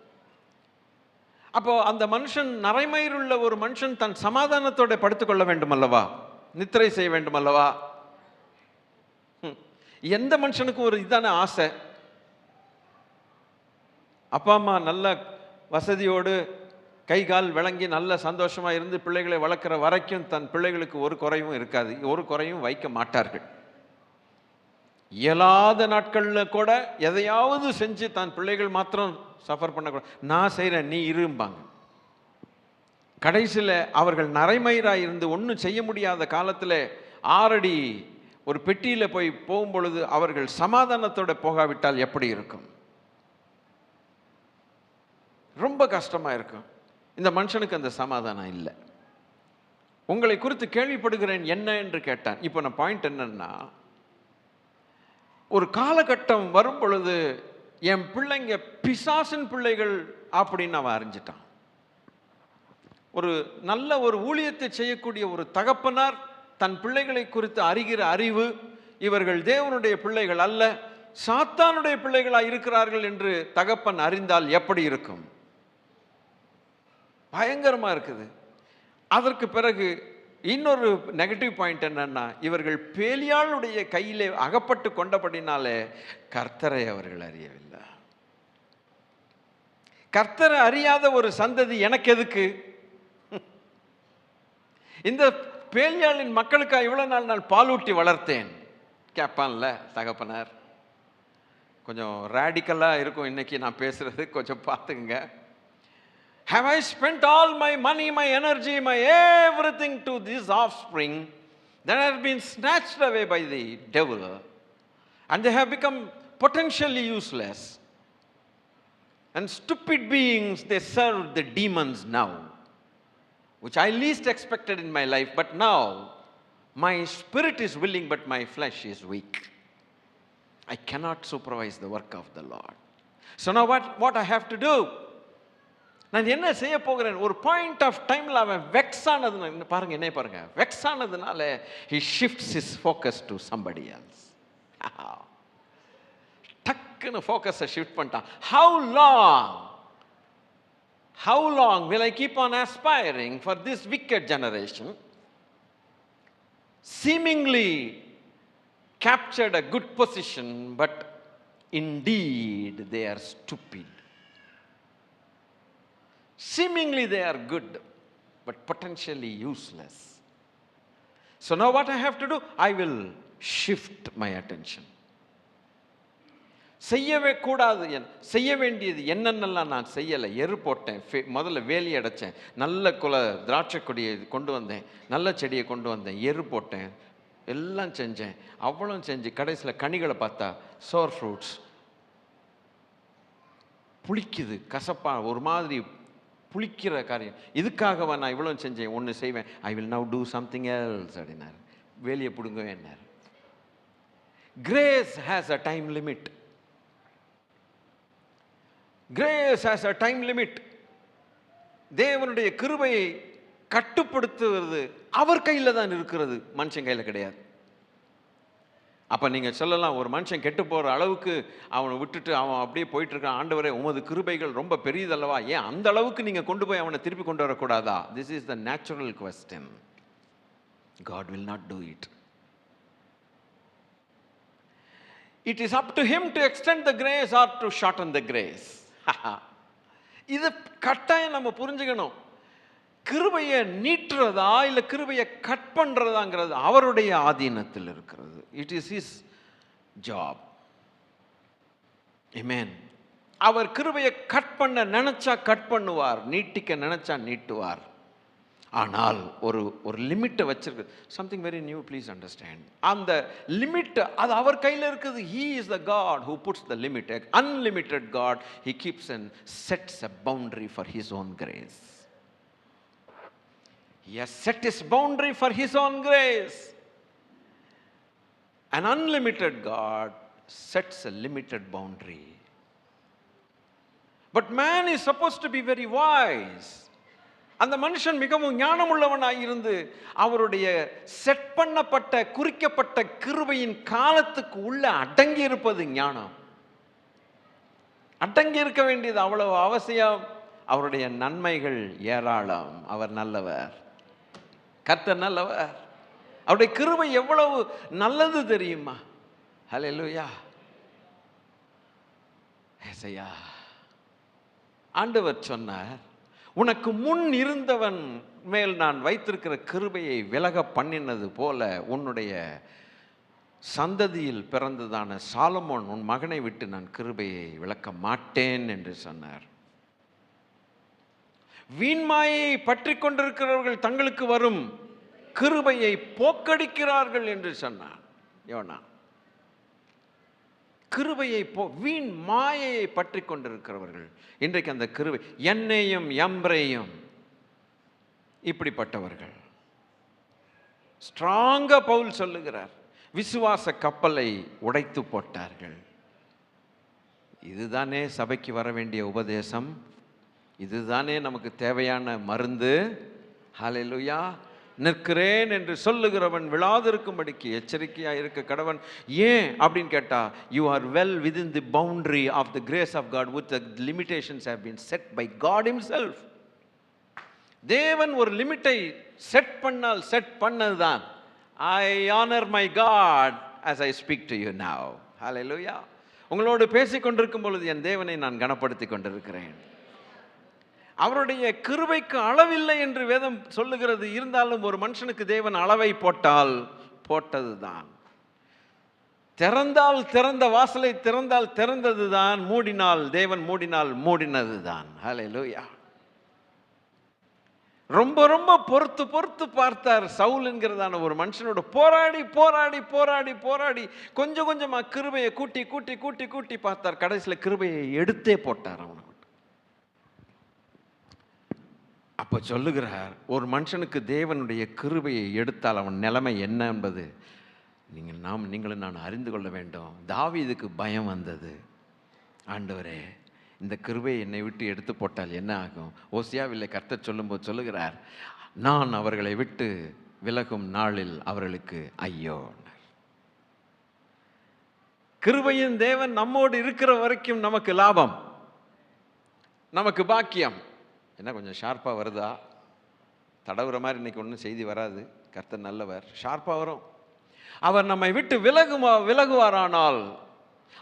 அப்போ அந்த மனுஷன், நரைமயிருள்ள ஒரு மனுஷன் தன் சமாதானத்தோட படுத்துக்கொள்ள வேண்டும் அல்லவா, நித்திரை செய்ய வேண்டும் அல்லவா. எந்த மனுஷனுக்கும் ஒரு இதான ஆசை. அப்பா அம்மா நல்ல வசதியோடு கை கால் விளங்கி நல்ல சந்தோஷமா இருந்து பிள்ளைகளை வளர்க்குற வரைக்கும் தன் பிள்ளைகளுக்கு ஒரு குறையும் இருக்காது, ஒரு குறையும் வைக்க மாட்டார்கள். இயலாத நாட்களில் கூட எதையாவது செஞ்சு தான் பிள்ளைகள் மாத்திரம் சஃபர் பண்ணக்கூடாது, நான் செய்கிறேன் நீ இரும்பாங்க. கடைசியில் அவர்கள் நரைமயிராக இருந்து ஒன்றும் செய்ய முடியாத காலத்தில் 6 அடி ஒரு பெட்டியில் போய் போகும்பொழுது அவர்கள் சமாதானத்தோட போகாவிட்டால் எப்படி இருக்கும்? ரொம்ப கஷ்டமாக இருக்கும். இந்த மனுஷனுக்கு அந்த சமாதானம் இல்லை. உங்களை குறித்து கேள்விப்படுகிறேன் என்ன என்று கேட்டான். இப்போ நான் பாயிண்ட் என்னன்னா, ஒரு காலகட்டம் வரும் பொழுது என் பிள்ளைங்க பிசாசின் பிள்ளைகள் அப்படின்னு அவன் அறிஞ்சிட்டான். ஒரு நல்ல ஒரு ஊழியத்தை செய்யக்கூடிய ஒரு தகப்பனார் தன் பிள்ளைகளை குறித்து அறிகிற அறிவு, இவர்கள் தேவனுடைய பிள்ளைகள் அல்ல, சாத்தானுடைய பிள்ளைகளாக இருக்கிறார்கள் என்று தகப்பன் அறிந்தால் எப்படி இருக்கும்? பயங்கரமா இருக்குது. அதற்கு பிறகு இன்னொரு நெகட்டிவ் பாயிண்ட் என்னன்னா, இவர்கள் பேலியாளுடைய கையிலே அகப்பட்டு கொண்டபடினாலே கர்த்தரை அவர்கள் அறியவில்லை. கர்த்தரை அறியாத ஒரு சந்ததி எனக்கு எதுக்கு? இந்த பேலியாளின் மக்களுக்காக இவ்வளவு நாள் நான் பாலூட்டி வளர்த்தேன் கேட்பான்ல தகப்பனார். கொஞ்சம் ரேடிக்கலா இருக்கும் இன்னைக்கு நான் பேசுறது, கொஞ்சம் பார்த்துங்க. Have I spent all my money, my energy, my everything to this offspring that has been snatched away by the devil, and they have become potentially useless and stupid beings? They serve the demons now, which I least expected in my life, but now my spirit is willing but my flesh is weak. I cannot supervise the work of the Lord. So now what I have to do? நான் என்ன செய்ய போகிறேன்? ஒரு பாயிண்ட் ஆஃப் டைம்ல அவன் வெக்ஸ் ஆனது பாருங்க, என்ன பாருங்க, வெக்ஸ் ஆனதுனால he shifts his focus to somebody else. டக்குன்னு ஃபோக்கஸை ஷிஃப்ட் பண்ணிட்டான். How long will I keep on aspiring for this wicked generation? Seemingly captured a good position, but indeed they are stupid. Seemingly they are good, but potentially useless. So now what I have to do? I will shift my attention. செய்யவே கூடாது, செய்ய வேண்டியது என்னென்னலாம் நான் செய்யலை. எரு போட்டேன், முதல்ல வேலி அடைச்சேன், நல்ல திராட்சை கொடியை கொண்டு வந்தேன், நல்ல செடியை கொண்டு வந்தேன், எரு போட்டேன், எல்லாம் செஞ்சேன். அவ்வளோ செஞ்சு கடைசியில் கனிகளை பார்த்தா சோர் ஃப்ரூட்ஸ், புளிக்குது, கசப்பா, ஒரு மாதிரி புளிக்கிற காரியம். இதுக்காகவா நான் இவ்வளோ செஞ்சேன்? ஒன்று செய்வேன், I will now do something else அப்படின்னாரு. வேலியை பிடுங்க என்னார். Grace has a time limit. Grace has a time limit. தேவனுடைய கிருபையை கட்டுப்படுத்துவது அவர் கையில் தான் இருக்கிறது, மனுஷன் கையில் கிடையாது. அப்போ நீங்கள் சொல்லலாம், ஒரு மனுஷன் கெட்டு போகிற அளவுக்கு அவனை விட்டுட்டு அவன் அப்படியே போயிட்டு இருக்கான், ஆண்டவரே உமது கிருபைகள் ரொம்ப பெரியதல்லவா, ஏன் அந்த அளவுக்கு நீங்கள் கொண்டு போய் அவனை திருப்பி கொண்டு வரக்கூடாதா? This is the natural question. God will not do it. It is up to him to extend the grace or to shorten the grace. இது கட்டாயம் நம்ம புரிஞ்சுக்கணும். கிருபையை நீட்டுறதா இல்லை கிருபையை கட் பண்ணுறதாங்கிறது அவருடைய ஆதீனத்தில் இருக்கிறது. It is his job. Amen. அவர் கிருபையை கட் பண்ண நினைச்சா கட் பண்ணுவார், நீட்டிக்க நினைச்சா நீட்டுவார். ஆனால் ஒரு ஒரு லிமிட்டை வச்சிருக்கு. Something very new, please understand. அந்த லிமிட் அது அவர் கையில் இருக்குது. He is the God who puts the limit. Unlimited God, he keeps and sets a boundary for his own grace. He has set his boundary for his own grace. An unlimited God sets a limited boundary. But man is supposed to be very wise. அந்த மனுஷன் மிகவும் ஞானமுள்ளவனாய் இருந்து அவருடைய செட் பண்ணப்பட்ட குறிக்கப்பட்ட கிருபையின் காலத்துக்கு உள்ள அடங்கி இருப்பது ஞானம். அடங்கி இருக்க வேண்டியது அவ்வளவு அவசியம். அவருடைய நன்மைகள் ஏராளம். அவர் நல்லவர், கர்த்தர் நல்லவர். அவருடைய கிருபை எவ்வளவு நல்லது தெரியுமா? ஹல்லேலூயா. ஏசாயா ஆண்டவர் சொன்னார், உனக்கு முன் இருந்தவன் மேல் நான் வைத்திருக்கிற கிருபையை விலக பண்ணினது போல உன்னுடைய சந்ததியில் பிறந்ததான சாலமோன் உன் மகனை விட்டு நான் கிருபையை விளக்க மாட்டேன் என்று சொன்னார். வீண்மாயை பற்றி கொண்டிருக்கிறவர்கள் தங்களுக்கு வரும் கிருபையை போக்கடிக்கிறார்கள் என்று சொன்னார் யோனா. கிருபையை வீண் மாயையை பற்றி கொண்டிருக்கிறவர்கள் இன்றைக்கு அந்த கிருபை, என்னையும் எம்பரையும் இப்படிப்பட்டவர்கள் ஸ்ட்ராங்கா பவுல் சொல்லுகிறார், விசுவாச கப்பலை உடைத்து போட்டார்கள். இதுதானே சபைக்கு வர வேண்டிய உபதேசம், இதுதானே நமக்கு தேவையான மருந்து. ஹல்லேலூயா. நிற்கிறேன் என்று சொல்லுகிறவன் விழாதிருக்கும்படிக்கு எச்சரிக்கையாக இருக்க கடவன். ஏன் அப்படின்னு கேட்டா, you are well within the boundary of the grace of God with the limitations have been set by God himself. தேவன் ஒரு லிமிட்டை செட் பண்ணால் செட் பண்ணதுதான். I honor my God as I speak to you now. Hallelujah. உங்களோடு பேசிக் கொண்டிருக்கும் பொழுது என் தேவனை நான் கனப்படுத்தி கொண்டிருக்கிறேன். அவருடைய கிருபைக்கு அளவில்லை என்று வேதம் சொல்லுகிறது. இருந்தாலும் ஒரு மனுஷனுக்கு தேவன் அளவை போட்டால் போட்டதுதான். திறந்தால் திறந்த வாசலை திறந்தால் திறந்ததுதான், மூடினால் தேவன் மூடினால் மூடினதுதான். ஹல்லேலூயா. ரொம்ப ரொம்ப பொறுத்து பொறுத்து பார்த்தார் சவுல் என்கிறதான ஒரு மனுஷனோட. போராடி போராடி போராடி போராடி கொஞ்சம் கொஞ்சமா கிருபையை கூட்டி கூட்டி கூட்டி கூட்டி பார்த்தார். கடைசியில் கிருபையை எடுத்தே போட்டார் அவனுக்கு. அப்ப சொல்லுகிறார், ஒரு மனுஷனுக்கு தேவனுடைய கிருபையை எடுத்தால் அவன் நிலைமை என்ன என்பது நீங்களும் நான் அறிந்து கொள்ள வேண்டும். தாவீதுக்கு பயம் வந்தது. ஆண்டவரே, இந்த கிருபையை என்னை விட்டு எடுத்து போட்டால் என்ன ஆகும்? ஓசியாவிலே கர்த்தர் சொல்லும்போது சொல்லுகிறார், நான் அவர்களை விட்டு விலகும் நாளில் அவர்களுக்கு ஐயோ. கிருபையின் தேவன் நம்மோடு இருக்கிற வரைக்கும் நமக்கு லாபம், நமக்கு பாக்கியம். என்ன கொஞ்சம் ஷார்ப்பாக வருதா? தடவுற மாதிரி இன்னைக்கு ஒன்றும் செய்தி வராது. கர்த்தர் நல்லவர், ஷார்ப்பாக வரும். அவர் நம்மை விட்டு விலகுவாரானால்,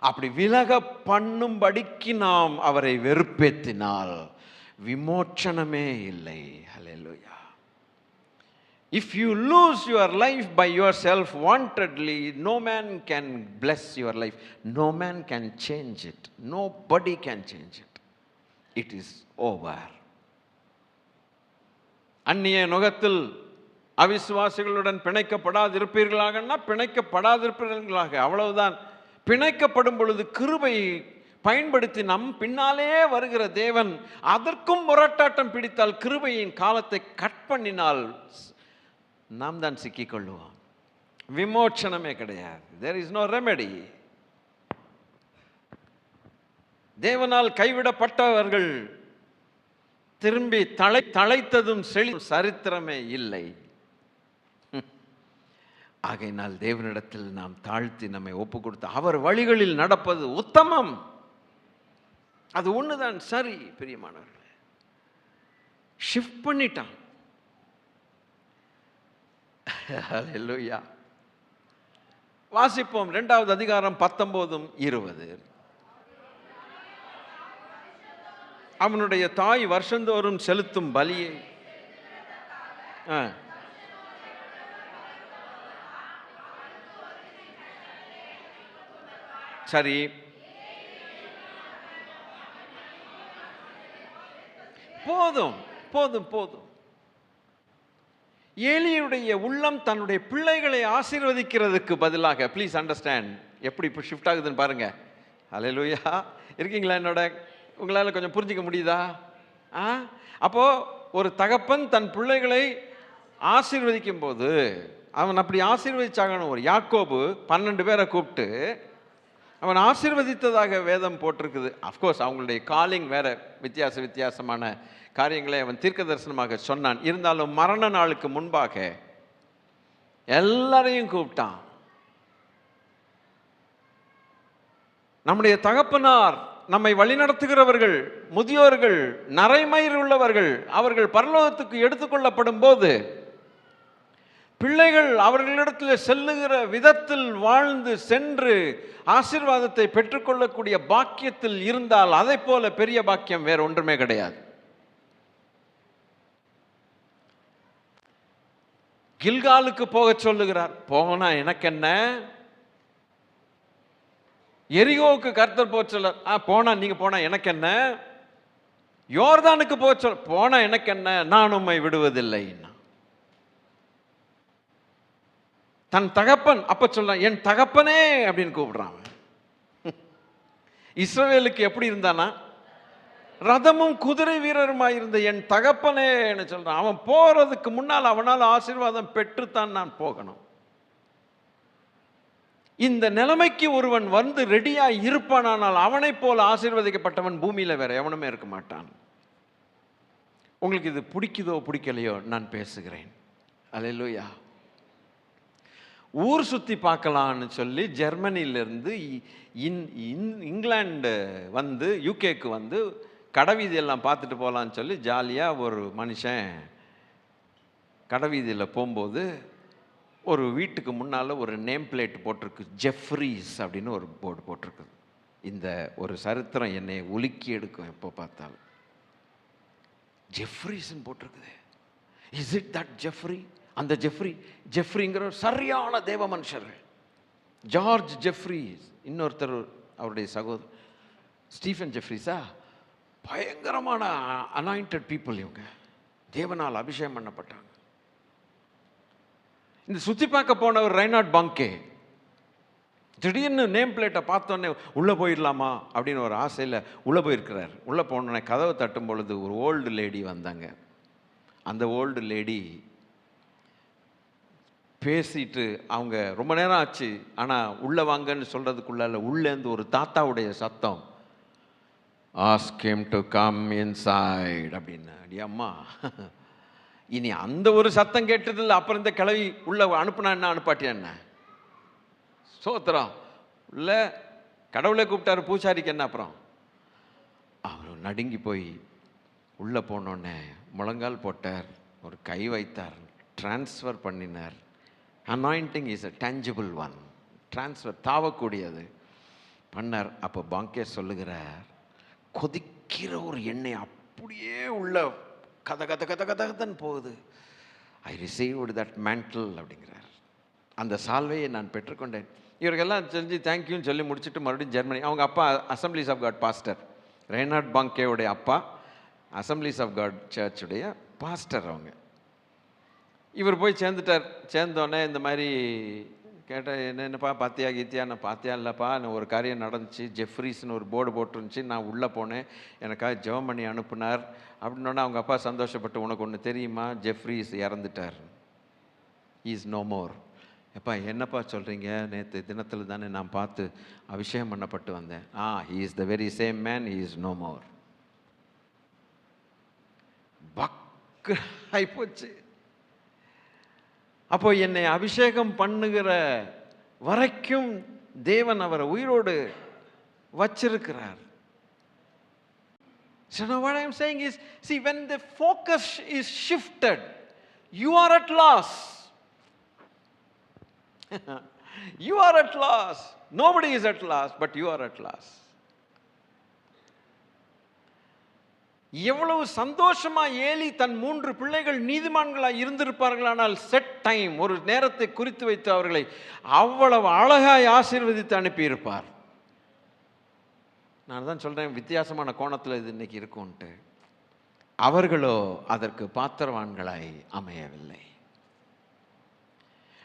அப்படி விலக பண்ணும்படிக்கு நாம் அவரை வெறுப்பேற்றினால் விமோச்சனமே இல்லை. ஹல்லேலூயா. If you lose your life by yourself wantedly, no man can bless your life. No man can change it. Nobody can change it. It is over. அந்நிய நுகத்தில் அவிசுவாசிகளுடன் பிணைக்கப்படாதிருப்பீர்களாகன்னா பிணைக்கப்படாதிருப்பீர்களாக, அவ்வளவுதான். பிணைக்கப்படும் பொழுது கிருபை பயன்படுத்தி நம் பின்னாலே வருகிற தேவன் அதற்கும் முரட்டாட்டம் பிடித்தால், கிருபையின் காலத்தை கட் பண்ணினால் நாம் தான் சிக்கிக்கொள்ளுவோம். விமோச்சனமே கிடையாது. There is no remedy. தேவனால் கைவிடப்பட்டவர்கள் திரும்பி தழைத்ததும் சரித்திரமே இல்லை. ஆகையினால் தேவனிடத்தில் நாம் தாழ்த்தி நம்மை ஒப்பு கொடுத்து அவர் வழிகளில் நடப்பது உத்தமம். அது ஒண்ணுதான் சரி. பிரியமானவர்களே, ஷிஃப்ட் பண்ணிட்டான். ஹல்லேலூயா. வாசிப்போம் 2வது அதிகாரம் 19-20. அவனுடைய தாய் வருஷந்தோறும் செலுத்தும் பலியை சரி, போதும் போதும் போதும். ஏலியுடைய உள்ளம் தன்னுடைய பிள்ளைகளை ஆசீர்வதிக்கிறதுக்கு பதிலாக, ப்ளீஸ் அண்டர்ஸ்டாண்ட் எப்படி இப்போ ஷிஃப்ட் ஆகுதுன்னு பாருங்க. ஹல்லேலூயா. இருக்கீங்களா என்னோட? உங்களால் கொஞ்சம் புரிஞ்சிக்க முடியுதா? அப்போ ஒரு தகப்பன் தன் பிள்ளைகளை ஆசீர்வதிக்கும் போது அவன் அப்படி ஆசீர்வதிச்சாகணும். ஒரு யாக்கோபு 12 பேரை கூப்பிட்டு அவன் ஆசீர்வதித்ததாக வேதம் போட்டிருக்குது. அஃப்கோர்ஸ் அவங்களுடைய காலிங் வேற, வித்தியாசமான காரியங்களை அவன் தீர்க்க தரிசனமாக சொன்னான். இருந்தாலும் மரண நாளுக்கு முன்பாக எல்லாரையும் கூப்பிட்டான். நம்முடைய தகப்பனார், நம்மை வழிநடத்துகிறவர்கள், முதியோர்கள், நரைமயிர் உள்ளவர்கள், அவர்கள் பரலோகத்துக்கு எடுத்துக்கொள்ளப்படும் போது பிள்ளைகள் அவர்களிடத்தில் செல்லுகிற விதத்தில் வாழ்ந்து சென்று ஆசீர்வாதத்தை பெற்றுக்கொள்ளக்கூடிய பாக்கியத்தில் இருந்தால் அதை போல பெரிய பாக்கியம் வேற ஒன்றுமே கிடையாது. கில்காலுக்கு போக சொல்லுகிறார். போகனா எனக்கு என்ன, எரிகோவுக்கு கர்த்தர் போக சொல்ல, போனா நீங்க போனா எனக்கு என்ன, யோர்தானுக்கு போக சொல்ல, போனா எனக்கு என்ன, நான் உம்மை விடுவதில்லை. தன் தகப்பன் அப்ப சொல்றான், என் தகப்பனே அப்படின்னு கூப்பிடுறான். இஸ்ரவேலுக்கு எப்படி இருந்தானா, ரதமும் குதிரை வீரருமாய் இருந்த என் தகப்பனே சொல்றான். அவன் போறதுக்கு முன்னால் அவனால் ஆசீர்வாதம் பெற்றுத்தான் நான் போகணும். இந்த நிலைமைக்கு ஒருவன் வந்து ரெடியா இருப்பானால் அவனை போல ஆசீர்வதிக்கப்பட்டவன் பூமியில வேற எவனுமே இருக்க மாட்டான். உங்களுக்கு இது பிடிக்குதோ பிடிக்கலையோ நான் பேசுகிறேன். அல்லேலூயா. ஊர் சுற்றி பார்க்கலான்னு சொல்லி ஜெர்மனியிலேருந்து இங்கிலாந்து வந்து யூகேக்கு வந்து கடைவீதியெல்லாம் பார்த்துட்டு போகலான்னு சொல்லி ஜாலியாக ஒரு மனுஷன் கடைவீதியில் போகும்போது ஒரு வீட்டுக்கு முன்னால் ஒரு நேம் பிளேட் போட்டிருக்கு, ஜெஃப்ரீஸ் அப்படின்னு ஒரு போர்டு போட்டிருக்குது. இந்த ஒரு சரித்திரம் என்னை உலுக்கி எடுக்கும் எப்போ பார்த்தாலும். ஜெஃப்ரீஸ்ன்னு போட்டிருக்குது. Is it that Jeffrey? அந்த ஜெஃப்ரிங்கிற சரியான தேவ மனுஷர்கள். ஜார்ஜ் ஜெஃப்ரீஸ், இன்னொருத்தர் அவருடைய சகோதரர் ஸ்டீஃபன் ஜெஃப்ரீஸா, பயங்கரமான அனாயிண்டட் பீப்புள் இவங்க, தேவனால் அபிஷேகம் பண்ணப்பட்டாங்க. இந்த சுற்றி பார்க்க போனவர் ரெய்னார்ட் பாங்கே திடீர்னு நேம் பிளேட்டை பார்த்தோன்னே உள்ளே போயிடலாமா அப்படின்னு ஒரு ஆசையில் உள்ளே போயிருக்கிறார். உள்ளே போனோடனே கதவை தட்டும் பொழுது ஒரு ஓல்டு லேடி வந்தாங்க. அந்த ஓல்டு லேடி பேசிட்டு, அவங்க ரொம்ப நேரம் ஆச்சு, ஆனால் உள்ளே வாங்கன்னு சொல்கிறதுக்குள்ளால உள்ளேருந்து ஒரு தாத்தாவுடைய சத்தம், ask him to come inside அப்படின்னு. அடி அம்மா, இனி அந்த ஒரு சத்தம் கேட்டதில்லை. அப்புறம் இந்த கிளவி உள்ள அனுப்புனா என்ன, அனுப்பாட்டியா என்ன? சோத்திரம். உள்ள கடவுளை கூப்பிட்டாரு, பூசாரிக்கு என்ன? அப்புறம் அவர் நடுங்கி போய் உள்ளே போனோடனே முழங்கால் போட்டார், ஒரு கை வைத்தார், டிரான்ஸ்ஃபர் பண்ணினார். Anointing is a tangible one. Transfer தாவக்கூடியது பண்ணார். அப்போ பாங்கே சொல்லுகிறார், கொதிக்கிற ஒரு எண்ணெய் அப்படியே உள்ள கத கத கத கதன்னு போகுது. ஐ ரிசீவ்டு தட் மேண்டில் அப்படிங்கிறார். அந்த சால்வையை நான் பெற்றுக்கொண்டேன். இவர்களெல்லாம் செஞ்சு தேங்க்யூன்னு சொல்லி முடிச்சுட்டு மறுபடியும் ஜெர்மனி. அவங்க அப்பா அசம்பிளிஸ் ஆஃப் காட் பாஸ்டர், ரெய்னார்ட் பாங்கேவுடைய அப்பா அசம்பிளிஸ் ஆஃப் காட் சர்ச்சுடைய பாஸ்டர் அவங்க. இவர் போய் சேர்ந்துட்டார். சேர்ந்தோடனே இந்த மாதிரி கேட்டால், என்னென்னப்பா பாத்தியா கீத்தியா? நான் பாத்தியா இல்லைப்பா, நான் ஒரு காரியம் நடந்துச்சு, ஜெஃப்ரீஸ்னு ஒரு போர்டு போட்டுருந்துச்சு, நான் உள்ளே போனேன், எனக்காக ஜெபம் பண்ணி அனுப்புனார் அப்படின்னோடனே அவங்க அப்பா சந்தோஷப்பட்டு, உனக்கு ஒன்று தெரியுமா, ஜெஃப்ரீஸ் இறந்துட்டார், இஸ் நோ மோர். எப்பா என்னப்பா சொல்கிறீங்க? நேற்று தினத்தில் தானே நான் பார்த்து அபிஷேகம் பண்ணப்பட்டு வந்தேன். He is the very same man, he is no more. பக்கு ஆயிப்போச்சு. அப்போ என்னை அபிஷேகம் பண்ணுகிற வரைக்கும் தேவன் அவரை உயிரோடு வச்சிருக்கிறார். So now what I am saying is, see, when the focus is shifted, you are at loss. You are at loss. Nobody is at loss, but you are at loss. எவ்வளவு சந்தோஷமா ஏலி தன் 3 பிள்ளைகள் நீதிமான்களாக இருந்திருப்பார்களானால், செட் டைம், ஒரு நேரத்தை குறித்து வைத்து அவர்களை அவ்வளவு அழகாய் ஆசீர்வதித்து அனுப்பியிருப்பார். நான் தான் சொல்றேன், வித்தியாசமான கோணத்தில் இது இன்னைக்கு இருக்கும்ட்டு. அவர்களோ அதற்கு பாத்திரவான்களாய் அமையவில்லை.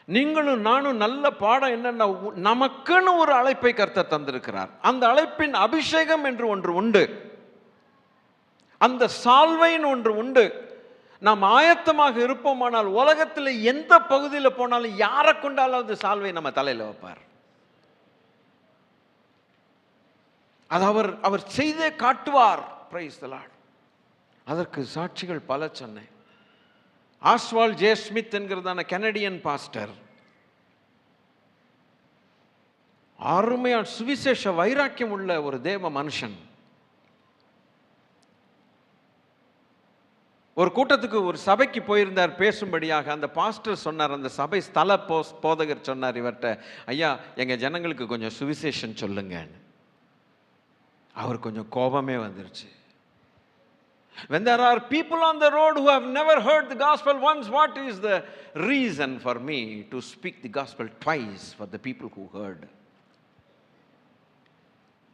நீங்களும் நானும் நல்ல பாடம் என்னன்னா, நமக்குன்னு ஒரு அழைப்பை கர்த்தர் தந்திருக்கிறார். அந்த அழைப்பின் அபிஷேகம் என்று ஒன்று உண்டு, அந்த சால்வைன்னு ஒன்று உண்டு. நாம் ஆயத்தமாக இருப்போமானால் உலகத்தில் எந்த பகுதியில் போனாலும் யாரை கொண்டாலும் அந்த சால்வை நம்ம தலையில் வைப்பார். அது அவர் செய்தே காட்டுவார். Praise the Lord. அதற்கு சாட்சிகள் பல சொன்னேன். ஆஸ்வால்ட் ஜே ஸ்மித் என்கிறதான கனடியன் பாஸ்டர், அருமையான சுவிசேஷ வைராக்கியம் உள்ள ஒரு தேவ மனுஷன். ஒரு கூட்டத்துக்கு, ஒரு சபைக்கு போயிருந்தார் பேசும்படியாக. அந்த பாஸ்டர் சொன்னார், அந்த சபை ஸ்தல போதகர் சொன்னார் இவர்கிட்ட, ஐயா எங்கள் ஜனங்களுக்கு கொஞ்சம் சுவிசேஷம் சொல்லுங்கன்னு. அவர் கொஞ்சம் கோபமே வந்துருச்சு. When there are people on the road who have never heard the gospel once, what is the reason for me to speak the gospel twice for the people who heard?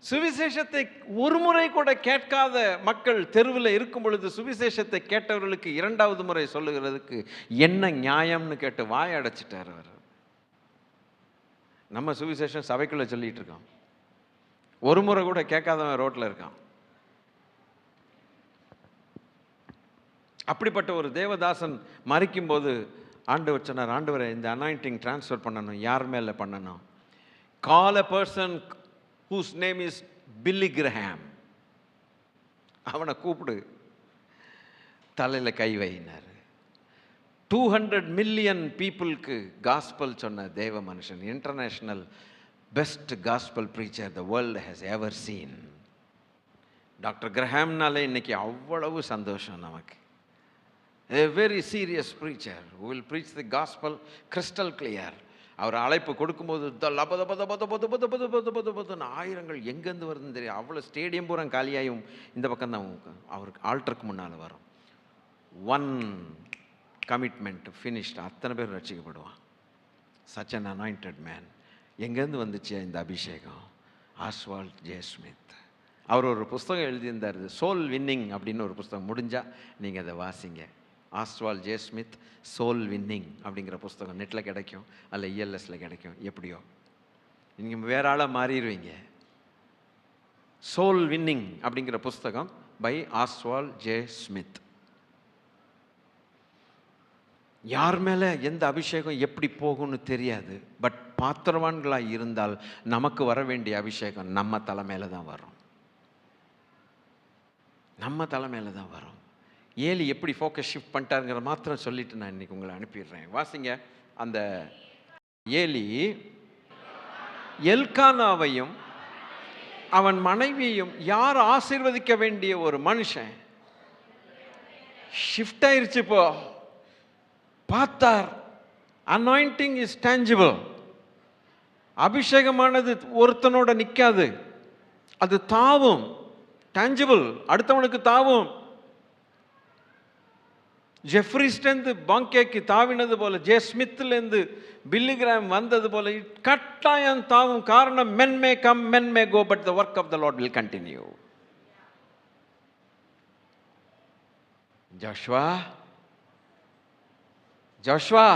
சுவிசேஷத்தை ஒரு முறை கூட கேட்காத மக்கள் தெருவில் இருக்கும் பொழுது சுவிசேஷத்தை கேட்டவர்களுக்கு இரண்டாவது முறை சொல்லுகிறதுக்கு என்ன நியாயம்னு கேட்டு வாய் அடைச்சிட்டார் அவர். நம்ம சுவிசேஷம் சபைக்குள்ள சொல்லிட்டு இருக்கோம், ஒரு முறை கூட கேட்காதவன் ரோட்டில் இருக்கான். அப்படிப்பட்ட ஒரு தேவதாசன் மரிக்கும் போது ஆண்டவர் சொன்னார், ஆண்டவரை இந்த அனாயிண்டிங் டிரான்ஸ்ஃபர் பண்ணணும், யார் மேலே பண்ணணும்? Call a person whose name is Billy Graham. அவனை கூப்பிடு, தலையில் கை வைனார். 200 மில்லியன் பீப்புளுக்கு காஸ்பல் சொன்ன தேவ மனுஷன், international best gospel preacher the world has ever seen. Doctor கிரஹாம்னாலே இன்னைக்கு அவ்வளவு சந்தோஷம் நமக்கு. A very serious preacher who will preach the gospel crystal clear. அவர் அழைப்பு கொடுக்கும்போது ஆயிரங்கள் எங்கேருந்து வருதுன்னு தெரியும். அவ்வளோ ஸ்டேடியம் பூரா காலியாயும் இந்த பக்கம் தான் அவருக்கு ஆல்டருக்கு முன்னால் வரும். ஒன் கமிட்மெண்ட் ஃபினிஷ்ட், அத்தனை பேர் ரட்சிக்கப்படுவான். Such an anointed man. எங்கேருந்து வந்துச்சு இந்த அபிஷேகம்? Oswald J Smith. அவர் ஒரு புஸ்தகம் எழுதியிருந்தார், சோல் வின்னிங் அப்படின்னு ஒரு புஸ்தகம். முடிஞ்சால் நீங்கள் அதை வாசிங்க. Oswald J Smith soul winning அப்படிங்கிற புஸ்தகம் நெட்டில் கிடைக்கும், அல்ல இஎல்எஸில் கிடைக்கும். எப்படியோ நீங்கள் வேற ஆளாக மாறிடுவீங்க. சோல் வின்னிங் அப்படிங்கிற புஸ்தகம் பை ஆஸ்வால்ட் ஜே ஸ்மித். யார் மேலே எந்த அபிஷேகம் எப்படி போகும்னு தெரியாது. பட் பாத்திரவான்களாக இருந்தால் நமக்கு வர வேண்டிய அபிஷேகம் நம்ம தலைமையில தான் வரும். நம்ம தலைமையில தான் வரும். ஏலி எப்படி ஃபோக்கஸ் ஷிஃப்ட் பண்ணிட்டாருங்கிற மாத்திரம் சொல்லிட்டு நான் இன்னைக்கு உங்களை அனுப்பிடுறேன். வாசிங்க. அந்த ஏலி எல்கானாவையும் அவன் மனைவியையும் யார் ஆசீர்வதிக்க வேண்டிய ஒரு மனுஷன் ஷிஃப்ட் ஆயிருச்சு. இப்போ பார்த்தார், அனாயிண்டிங் இஸ் டேஞ்சிபிள். அபிஷேகமானது ஒருத்தனோட நிற்காது, அது தாவும். டேஞ்சிபிள், அடுத்தவனுக்கு தாவும். ஜெஃப்ரிஸ்லேருந்து பாங்கேக்கு தாவினது போல, ஜே ஸ்மித்லேருந்து பில்லி கிராம் வந்தது போல கட்டாயம் தாவும். காரணம், men may come, men may go, but the work of the Lord will continue. Joshua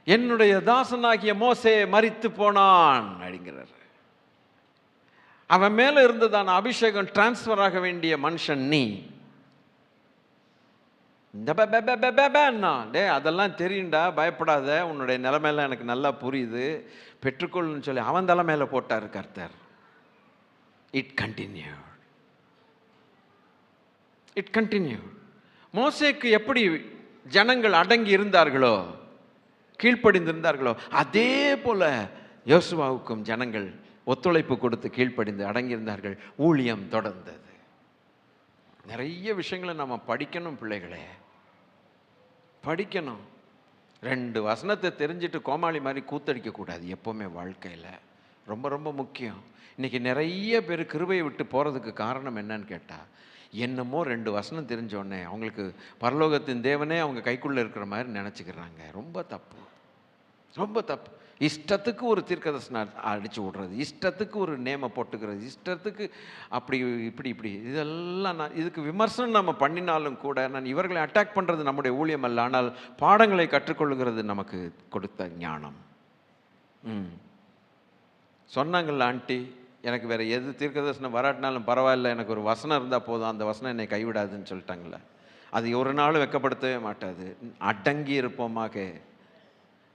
என்னுடைய தாசனாகிய மோசே மரித்து போனான் அப்படிங்கிறார். அவன் மேல இருந்ததான அபிஷேகம் டிரான்ஸ்ஃபர் ஆக வேண்டிய மனுஷன் நீ. டே அதெல்லாம் தெரியும்டா, பயப்படாத, உன்னுடைய நிலைமையெல்லாம் எனக்கு நல்லா புரியுது, பெற்றுக்கொள்ளுன்னு சொல்லி அவன் தலை மேலே போட்டார் கர்த்தர். It continue. மோசேக்கு எப்படி ஜனங்கள் அடங்கி இருந்தார்களோ, கீழ்ப்படிந்திருந்தார்களோ, அதே போல யோசுவாவுக்கும் ஜனங்கள் ஒத்துழைப்பு கொடுத்து கீழ்ப்படிந்து அடங்கியிருந்தார்கள். ஊழியம் தொடர்ந்தது. நிறைய விஷயங்களை நம்ம படிக்கணும் பிள்ளைகளே, படிக்கணும். 2 வசனத்தை தெரிஞ்சுட்டு கோமாளி மாதிரி கூத்தடிக்க கூடாது எப்போவுமே வாழ்க்கையில். ரொம்ப ரொம்ப முக்கியம். இன்றைக்கி நிறைய பேர் கிருபையை விட்டு போகிறதுக்கு காரணம் என்னன்னு கேட்டால், என்னமோ 2 வசனம் தெரிஞ்சோடனே அவங்களுக்கு பரலோகத்தின் தேவனே அவங்க கைக்குள்ளே இருக்கிற மாதிரி நினச்சிக்கிறாங்க. ரொம்ப தப்பு, ரொம்ப தப்பு. இஷ்டத்துக்கு ஒரு தீர்க்கதரிசனம் அடித்து விடுறது, இஷ்டத்துக்கு ஒரு நேமை போட்டுக்கிறது, இஷ்டத்துக்கு அப்படி இப்படி இதெல்லாம் இதுக்கு விமர்சனம் நம்ம பண்ணினாலும் கூட, நான் இவர்களை அட்டாக் பண்ணுறது நம்முடைய ஊழியம் அல்ல, ஆனால் பாடங்களை கற்றுக்கொள்ளுகிறது நமக்கு கொடுத்த ஞானம். சொன்னாங்கல்ல ஆண்டி, எனக்கு வேறு எது தீர்க்கதரிசனம் வராட்டினாலும் பரவாயில்ல, எனக்கு ஒரு வசனம் இருந்தால் போதும், அந்த வசனம் என்னை கைவிடாதுன்னு சொல்லிட்டாங்களே. அது ஒரு நாள் வெட்கப்படுத்தவே மாட்டாது. அடங்கி இருப்போமாக.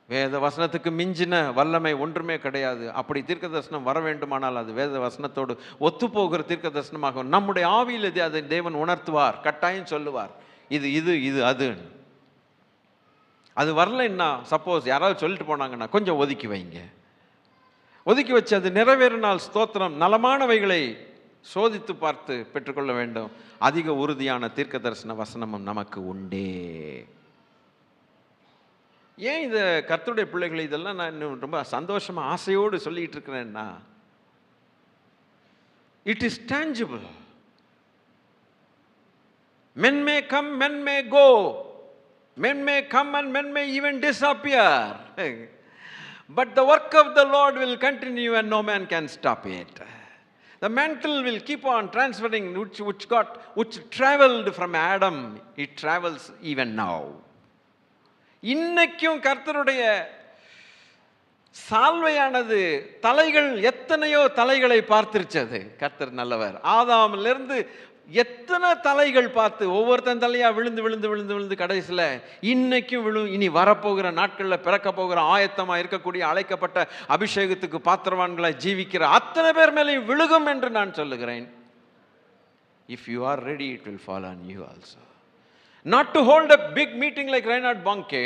வேத வசனத்துக்கு மிஞ்சின வல்லமை ஒன்றுமே கிடையாது. அப்படி தீர்க்க தரிசனம் வர வேண்டுமானால் அது வேத வசனத்தோடு ஒத்துப்போகிற தீர்க்க தரிசனமாக நம்முடைய ஆவியில் அதை தேவன் உணர்த்துவார், கட்டாயம் சொல்லுவார். இது அது அது வரலைன்னா, சப்போஸ் யாராவது சொல்லிட்டு போனாங்கன்னா கொஞ்சம் ஒதுக்கி வைங்க. ஒதுக்கி வச்சு அது நிறைவேறினால் ஸ்தோத்திரம். நலமானவைகளை சோதித்து பார்த்து பெற்றுக்கொள்ள வேண்டும். அதிக உறுதியான தீர்க்க தரிசன வசனமும் நமக்கு உண்டே. ஏன் இதை கர்த்தருடைய பிள்ளைகளை இதெல்லாம் நான் இன்னும் ரொம்ப சந்தோஷமாக ஆசையோடு சொல்லிகிட்டு இருக்கிறேன்னா, it is tangible. Men may come, men may go. Men may come and men may even disappear. But the work of the Lord will continue and no man can stop it. The mantle will keep on transferring, which traveled from Adam, it travels even now. இன்னைக்கும் கர்த்தருடைய சால்வையானது தலைகள், எத்தனையோ தலைகளை பார்த்திருச்சது. கர்த்தர் நல்லவர். ஆதாமிலிருந்து எத்தனை தலைகள் பார்த்து ஒவ்வொருத்தன் தலையா விழுந்து விழுந்து விழுந்து விழுந்து கடைசியில் இன்னைக்கும் விழும். இனி வரப்போகிற நாட்களில் பிறக்க போகிற ஆயத்தமாக இருக்கக்கூடிய அழைக்கப்பட்ட அபிஷேகத்துக்கு பாத்திரவான்களை ஜீவிக்கிற அத்தனை பேர் மேலேயும் விழுகும் என்று நான் சொல்லுகிறேன். If you are ready, it will fall on you also. Not to hold a big meeting like Reinhard Bonnke,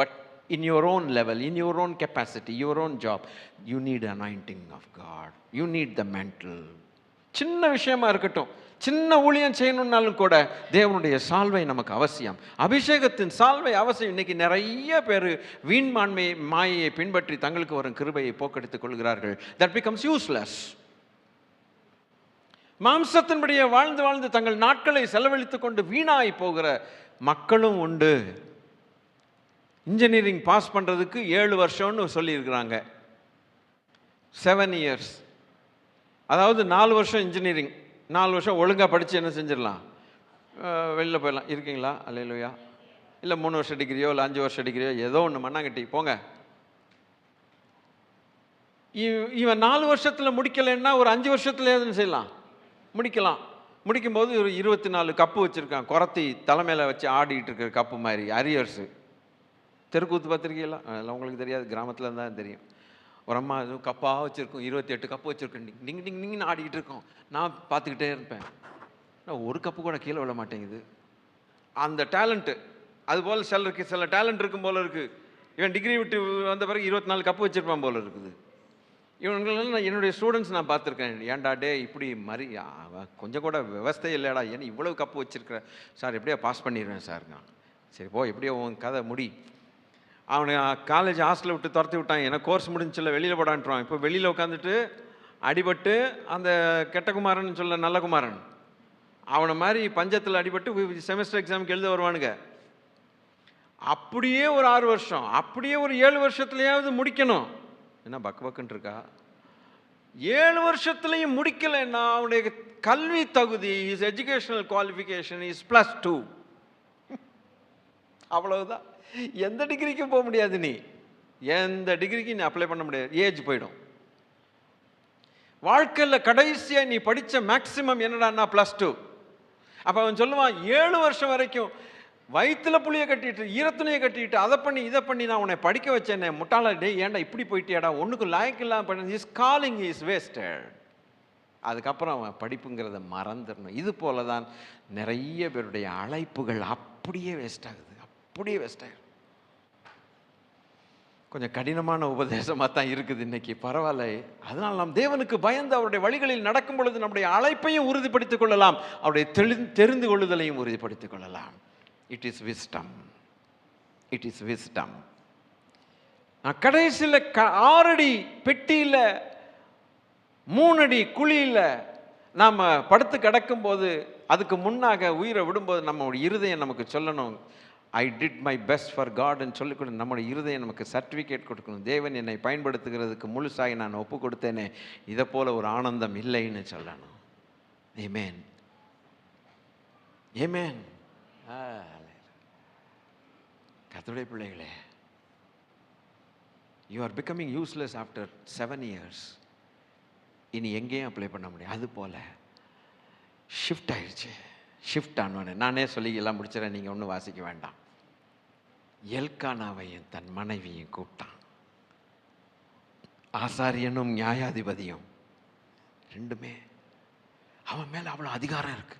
but in your own level, in your own capacity, your own job, you need anointing of God. You need the mantle. சின்ன விஷயமா இருக்கட்டும், சின்ன ஊழியம் செய்யணும்னாலும் கூட தேவனுடைய சால்வை நமக்கு அவசியம். அபிஷேகத்தின் சால்வை அவசியம். இன்னைக்கு நிறைய பேர் வீண்மான்மை மாயையை பின்பற்றி தங்களுக்கு வரும் கிருபையை போக்கெடுத்துக் கொள்கிறார்கள். That becomes useless. மாம்சத்தின்படியே வாழ்ந்து வாழ்ந்து தங்கள் நாட்களை செலவழித்துக் கொண்டு வீணாய் போகிற மக்களும் உண்டு. இன்ஜினியரிங் பாஸ் பண்ணுறதுக்கு 7 வருஷம்னு சொல்லியிருக்கிறாங்க. 7 years, அதாவது 4 வருஷம் இன்ஜினியரிங், 4 வருஷம் ஒழுங்காக படித்து என்ன செஞ்சிடலாம், வெளியில் போயிடலாம். இருக்கீங்களா? அல்லேலூயா. இல்லை 3 வருஷம் டிகிரியோ இல்லை 5 வருஷம் டிகிரியோ ஏதோ ஒன்று மண்ணாங்கட்டி போங்க. இவன் 4 வருஷத்தில் முடிக்கலைன்னா ஒரு 5 வருஷத்துல எதுன்னு செய்யலாம், முடிக்கலாம். முடிக்கும்போது ஒரு 24 கப்பு வச்சுருக்கான், குறத்தி தலைமையில் வச்சு ஆடிட்டு இருக்கிற கப்பு மாதிரி, அரியர்ஸு. தெருக்கூத்து பார்த்துருக்கீங்களா? அதெல்லாம் உங்களுக்கு தெரியாது, கிராமத்தில் தான் தெரியும். ஒரு அம்மா எதுவும் கப்பாக வச்சுருக்கோம், 28 கப்பு வச்சுருக்கேன், நீங்கள் நீங்கள் நீங்கன்னு ஆடிக்கிட்டு இருக்கோம். நான் பார்த்துக்கிட்டே இருப்பேன், நான் ஒரு கப்பு கூட கீழே விட மாட்டேங்குது. அந்த டேலண்ட்டு அதுபோல் சில டேலண்ட் இருக்கும் போல் இருக்குது. இவன் டிகிரி விட்டு வந்த பிறகு 24 கப்பு வச்சுருப்பான் போல் இருக்குது. இவங்களெல்லாம் நான் என்னுடைய ஸ்டூடெண்ட்ஸ் நான் பார்த்துருக்கேன். ஏன்டா டே இப்படி மாதிரி கொஞ்சம் கூட விவஸ்தை இல்லைடா, ஏன்னா இவ்வளோ கப்பு வச்சுருக்கிற சார், எப்படியோ பாஸ் பண்ணிடுவேன் சார்ங்க. சரி போ, எப்படியோ உன் கதை முடி. அவனை காலேஜ் ஹாஸ்டலில் விட்டு துரத்தி விட்டான், எனக்கு கோர்ஸ் முடிஞ்சில்ல வெளியில் போடான்ட்டுருவான். இப்போ வெளியில் உட்காந்துட்டு அடிபட்டு அந்த கெட்டகுமாரன் சொல்ல நல்ல குமாரன் அவனை மாதிரி பஞ்சத்தில் அடிபட்டு செமஸ்டர் எக்ஸாமுக்கு எழுத வருவானுங்க. அப்படியே ஒரு 6 வருஷம், அப்படியே ஒரு 7 வருஷத்துலையாவது முடிக்கணும். என்ன பக்கு பக்குன்னு இருக்கா? 7 வருஷத்துலையும் முடிக்கலைன்னா அவனுடைய கல்வி தகுதி, இஸ் எஜுகேஷனல் குவாலிஃபிகேஷன் இஸ் +2. அவ்வளவுதான். எந்த டிகிரிக்கும் போக முடியாது, நீ எந்த டிகிரிக்கும் நீ அப்ளை பண்ண முடியாது, ஏஜ் போயிடும். வாழ்க்கையில் கடைசியாக நீ படித்த மேக்சிமம் என்னடான்னா +2. அப்போ அவன் சொல்லுவான் 7 வருஷம் வரைக்கும் வயிற்றில் புளியை கட்டிட்டு ஈரத்துணையை கட்டிட்டு அதை பண்ணி இதை பண்ணி நான் உன்னை படிக்க வச்சேனே, முட்டாள டே ஏன்டா இப்படி போயிட்டியாடா, ஒன்றுக்கு லாயக்கில்லாம் பண்ணி இஸ் காலிங் இஸ் வேஸ்டட். அதுக்கப்புறம் அவன் படிப்புங்கிறத மறந்துடணும். இது போல தான் நிறைய பேருடைய அழைப்புகள் அப்படியே வேஸ்ட் ஆகுது, அப்படியே வேஸ்ட் ஆகுது. கொஞ்சம் கடினமான உபதேசமாக தான் இருக்குது இன்னைக்கு, பரவாயில்ல. அதனால் நாம் தேவனுக்கு பயந்து அவருடைய வழிகளில் நடக்கும் பொழுது நம்முடைய அழைப்பையும் உறுதிப்படுத்திக் கொள்ளலாம், அவருடைய தெரிந்து கொள்ளுதலையும் உறுதிப்படுத்திக் கொள்ளலாம். It is wisdom, it is wisdom. நான் கடைசியில் 6 அடி பெட்டியில் 3 அடி குழியில் நாம் படுத்து கிடக்கும்போது, அதுக்கு முன்னாக உயிரை விடும்போது நம்மளுடைய இருதயம் நமக்கு சொல்லணும், I did my best for காட்ன்னு சொல்லிக்கொண்டு நம்முடைய இருதயம் நமக்கு சர்டிஃபிகேட் கொடுக்கணும். தேவன் என்னை பயன்படுத்துகிறதுக்கு முழுசாகி நான் ஒப்பு கொடுத்தேனே, இதை போல் ஒரு ஆனந்தம் இல்லைன்னு சொல்லணும். ஆமென், ஆமென். கர்த்தருடைய பிள்ளைகளே, you are becoming useless after 7 years. இனி எங்கேயும் அப்ளை பண்ண முடியாது. அது போல் ஷிஃப்ட் ஆயிடுச்சு. ஷிஃப்ட் ஆனோன்னு நானே சொல்லி எல்லாம் முடிச்சிடறேன், நீங்கள் ஒன்றும் வாசிக்க வேண்டாம். எல்கானாவையும் தன் மனைவியும் கூப்பிட்டான். ஆசாரியனும் நியாயாதிபதியும் ரெண்டுமே அவன் மேலே அவ்வளோ அதிகாரம் இருக்கு.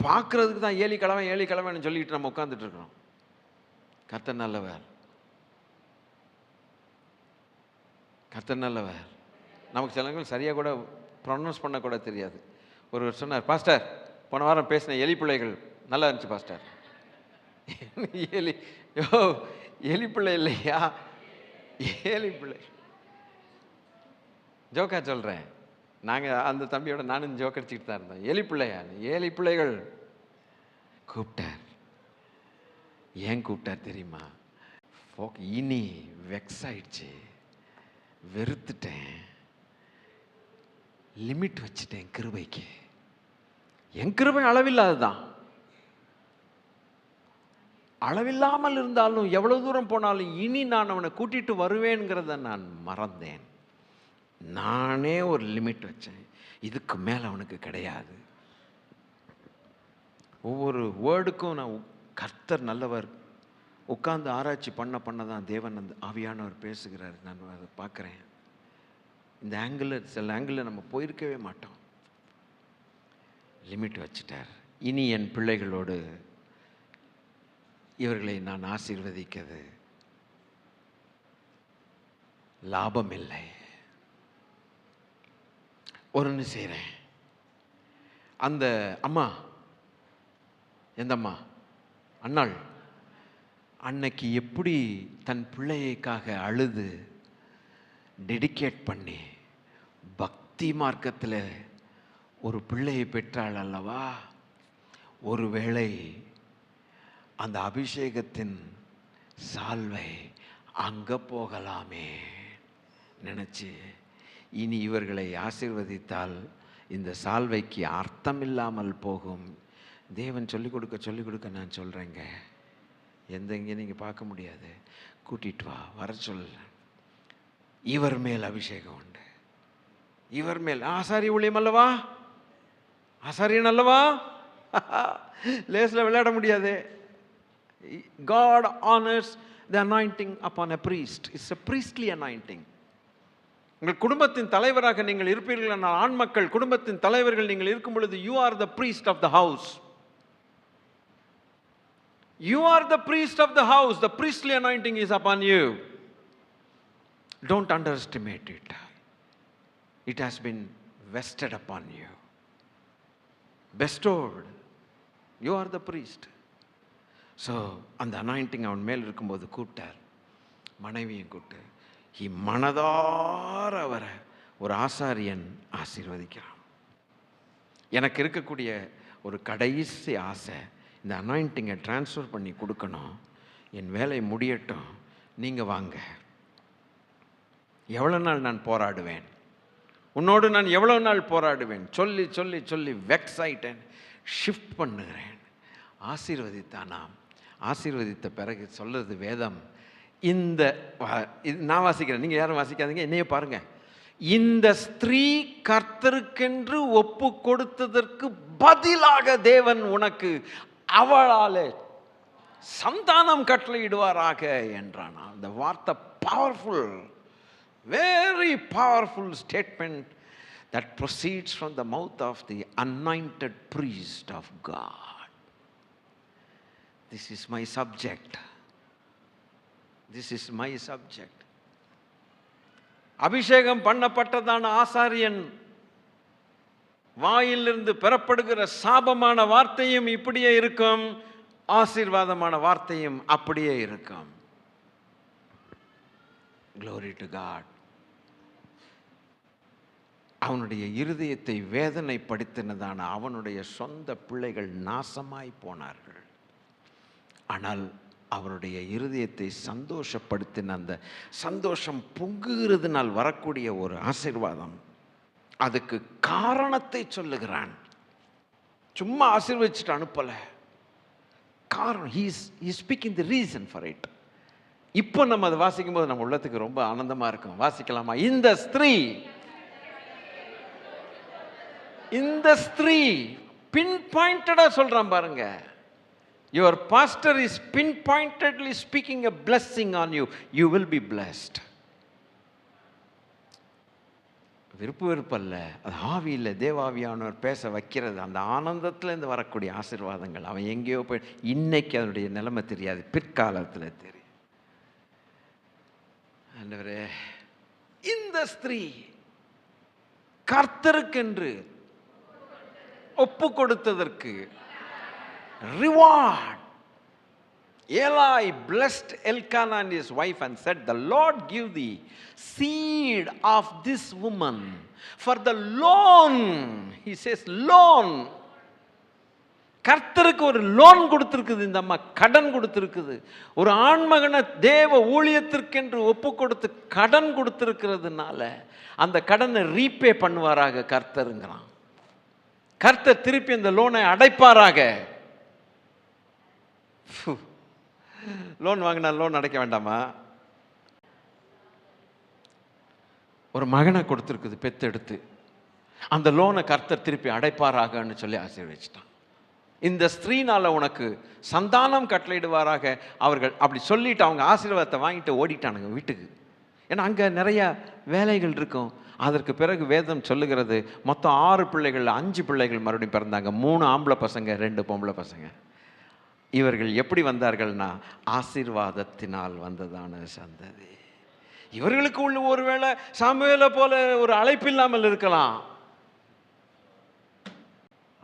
பார்க்கறதுக்கு தான் ஏலி கிழவன்னு சொல்லிட்டு நம்ம உட்காந்துட்டு இருக்கிறோம். கர்த்தர் நல்லவர், கர்த்தர் நல்லவர். நமக்கு சில நேரங்கள் சரியாக கூட ப்ரொனவுன்ஸ் பண்ணக்கூட தெரியாது. ஒருவர் சொன்னார், பாஸ்டர் போன வாரம் பேசின எலி பிள்ளைகள் நல்லா இருந்துச்சு பாஸ்டர். எலி பிள்ளை இல்லையா, ஏலி பிள்ளை. ஜோக்கா சொல்கிறேன், நாங்கள் அந்த தம்பியோட நானும் ஜோக்கடிச்சிக்கிட்டு தான் இருந்தோம். எலி பிள்ளையா? ஏலி பிள்ளைகள் கூப்பிட்டார். ஏன் கூப்பிட்டார் தெரியுமா? இனி வெக்ஸ் ஆயிடுச்சு, வெறுத்துட்டேன், லிமிட் வச்சுட்டேன் கிருபைக்கு. என் கிருபை அளவில்லாததான். அளவில்லாமல் இருந்தாலும் எவ்வளவு தூரம் போனாலும் இனி நான் அவனை கூட்டிட்டு வருவேங்கிறத நான் மறந்தேன். நானே ஒரு லிமிட் வச்சேன், இதுக்கு மேல அவனுக்கு கிடையாது. ஒவ்வொரு வேர்டுக்கும் நான் கர்த்தர் நல்லவர் உட்கார்ந்து ஆராய்ச்சி பண்ண தான் தேவன் அந்த ஆவியானவர் பேசுகிறார். நான் அதை பார்க்குறேன். இந்த ஆங்கிள் சில ஆங்கிளில் நம்ம போயிருக்கவே மாட்டோம். லிமிட் வச்சுட்டார். இனி என் பிள்ளைகளோடு இவர்களை நான் ஆசீர்வதிக்கிறது லாபம் இல்லை. ஒன்று செய்கிறேன். அந்த அம்மா, எந்த அம்மா? அண்ணாள். அன்னைக்கு எப்படி தன் பிள்ளைக்காக அழுது டெடிகேட் பண்ணி பக்தி மார்க்கத்தில் ஒரு பிள்ளையை பெற்றாள் அல்லவா? ஒருவேளை அந்த அபிஷேகத்தின் சால்வை அங்கே போகலாமே நினச்சி இனி இவர்களை ஆசீர்வதித்தால் இந்த சால்வைக்கு அர்த்தம் இல்லாமல் போகும். தேவன் சொல்லிக் கொடுக்க நான் சொல்கிறேங்க. எந்தெங்கே நீங்கள் பார்க்க முடியாது. கூட்டிட்டு வா, வர சொல். இவர் மேல் அபிஷேகம் உண்டு. இவர் மேல் ஆசாரி ஊழியம் அல்லவா? ஆசாரியன் அல்லவா? லேஸில் விளையாட முடியாது. God honors the anointing upon a priest. It's a priestly anointing. உங்கள் குடும்பத்தின் தலைவராக நீங்கள் இருப்பீர்கள் என்றால், ஆண் மக்கள் குடும்பத்தின் தலைவர்கள் நீங்கள் இருக்கும் பொழுது, you are the priest of the house. You are the priest of the house. The priestly anointing is upon you. Don't underestimate it. It has been vested upon you. Bestowed. You are the priest. So அந்த அனாயிண்டிங் அவன் மேல் இருக்கும்போது கூப்பிட்டார். மனைவியும் கூப்பிட்டு மனதார அவரை ஒரு ஆசாரியன் ஆசீர்வதிக்கிறான். எனக்கு இருக்கக்கூடிய ஒரு கடைசி ஆசை, இந்த அனாயிண்டிங்கை ட்ரான்ஸ்ஃபர் பண்ணி கொடுக்கணும். என் வேலை முடியட்டும், நீங்கள் வாங்க. எவ்வளோ நாள் நான் போராடுவேன் உன்னோடு, நான் எவ்வளோ நாள் போராடுவேன் சொல்லி சொல்லி சொல்லி வெக்ஸ் ஆயிட்டேன். ஷிஃப்ட் பண்ணுகிறேன். ஆசீர்வதித்தானாம். ஆசீர்வதித்த பிறகு சொல்லுறது வேதம். இந்த நான் வாசிக்கிறேன், நீங்கள் யாரும் வாசிக்காதீங்க, என்னையே பாருங்க. இந்த ஸ்திரீ கர்த்தருக்கென்று ஒப்பு கொடுத்ததற்கு பதிலாக தேவன் உனக்கு அவளாலே சந்தானம் கட்டளையிடுவாராக என்றான். அந்த வார்த்தை powerful, very powerful statement that proceeds from the mouth of the anointed priest of God. This is my subject. This is my subject. அபிஷேகம் பண்ணப்பட்டதான ஆசாரியன் வாயிலிருந்து பெறப்படுகிற சாபமான வார்த்தையும் இப்படியே இருக்கும், ஆசீர்வாதமான வார்த்தையும் அப்படியே இருக்கும். Glory to God. அவனுடைய இருதயத்தை வேதனைப்படுத்தினதான அவனுடைய சொந்த பிள்ளைகள் நாசமாய் போனார்கள். ஆனால் அவருடைய இருதயத்தை சந்தோஷப்படுத்தின அந்த சந்தோஷம் பொங்குகிறதுனால் வரக்கூடிய ஒரு ஆசீர்வாதம், அதுக்கு காரணத்தை சொல்லுகிறான். சும்மா ஆசீர்வதிச்சுட்டு அனுப்பலை, காரணம். he is speaking the reason for it. இப்போ நம்ம அதை வாசிக்கும் போது நம்ம உள்ளத்துக்கு ரொம்ப ஆனந்தமா இருக்கும். வாசிக்கலாமா? இந்த ஸ்திரீ பின் பாயிண்டடா சொல்றான் பாருங்க. Your pastor is pinpointedly speaking a blessing on you. You will be blessed. விருப்பல்ல, அது ஆவியில் தேவாவியானவர் பேச வைக்கிறது. அந்த ஆனந்தத்திலேருந்து வரக்கூடிய ஆசீர்வாதங்கள் அவன் எங்கேயோ போய், இன்னைக்கு அதனுடைய நிலைமை தெரியாது, பிற்காலத்தில் தெரியும். ஆண்டவரே, இந்த ஸ்திரீ கர்த்தருக்கென்று ஒப்பு கொடுத்ததற்கு reward. Eli blessed Elkanah and his wife and said, the Lord give thee seed of this woman for the loan. He says loan. கர்த்தருக்கு ஒரு லோன் கொடுத்திருக்குது, இந்த அம்மா கடன் கொடுத்திருக்குது. ஒரு ஆண்மகனை தேவ ஊழியத்திற்கென்று ஒப்பு கொடுத்து கடன் கொடுத்திருக்கிறதுனால அந்த கடனை ரீபே பண்ணுவாராக கர்த்தருங்கிறான். கர்த்தர் திருப்பி அந்த லோனை அடைப்பாராக. லோன் வாங்கினா லோன் அடைக்க வேண்டாமா? ஒரு மகனை கொடுத்திருக்குது பெத்தெடுத்து, அந்த லோனை கர்த்தர் திருப்பி அடைப்பாராகன்னு சொல்லி ஆசீர்வதிச்சிட்டான். இந்த ஸ்திரீனால உனக்கு சந்தானம் கட்டளையிடுவாராக. அவர்கள் அப்படி சொல்லிட்டு அவங்க ஆசீர்வாதத்தை வாங்கிட்டு ஓடிட்டானுங்க வீட்டுக்கு. ஏன்னா அங்கே நிறைய வேலைகள் இருக்கும். அதற்கு பிறகு வேதம் சொல்லுகிறது, மொத்தம் 6 பிள்ளைகள், 5 பிள்ளைகள் மறுபடியும் பிறந்தாங்க. 3 ஆம்பளை பசங்க, 2 பொம்பளை பசங்க. இவர்கள் எப்படி வந்தார்கள்னா ஆசீர்வாதத்தினால் வந்ததான சந்ததி. இவர்களுக்கு உள்ள ஒருவேளை சாமுவேலை போல ஒரு அழைப்பு இல்லாமல் இருக்கலாம்.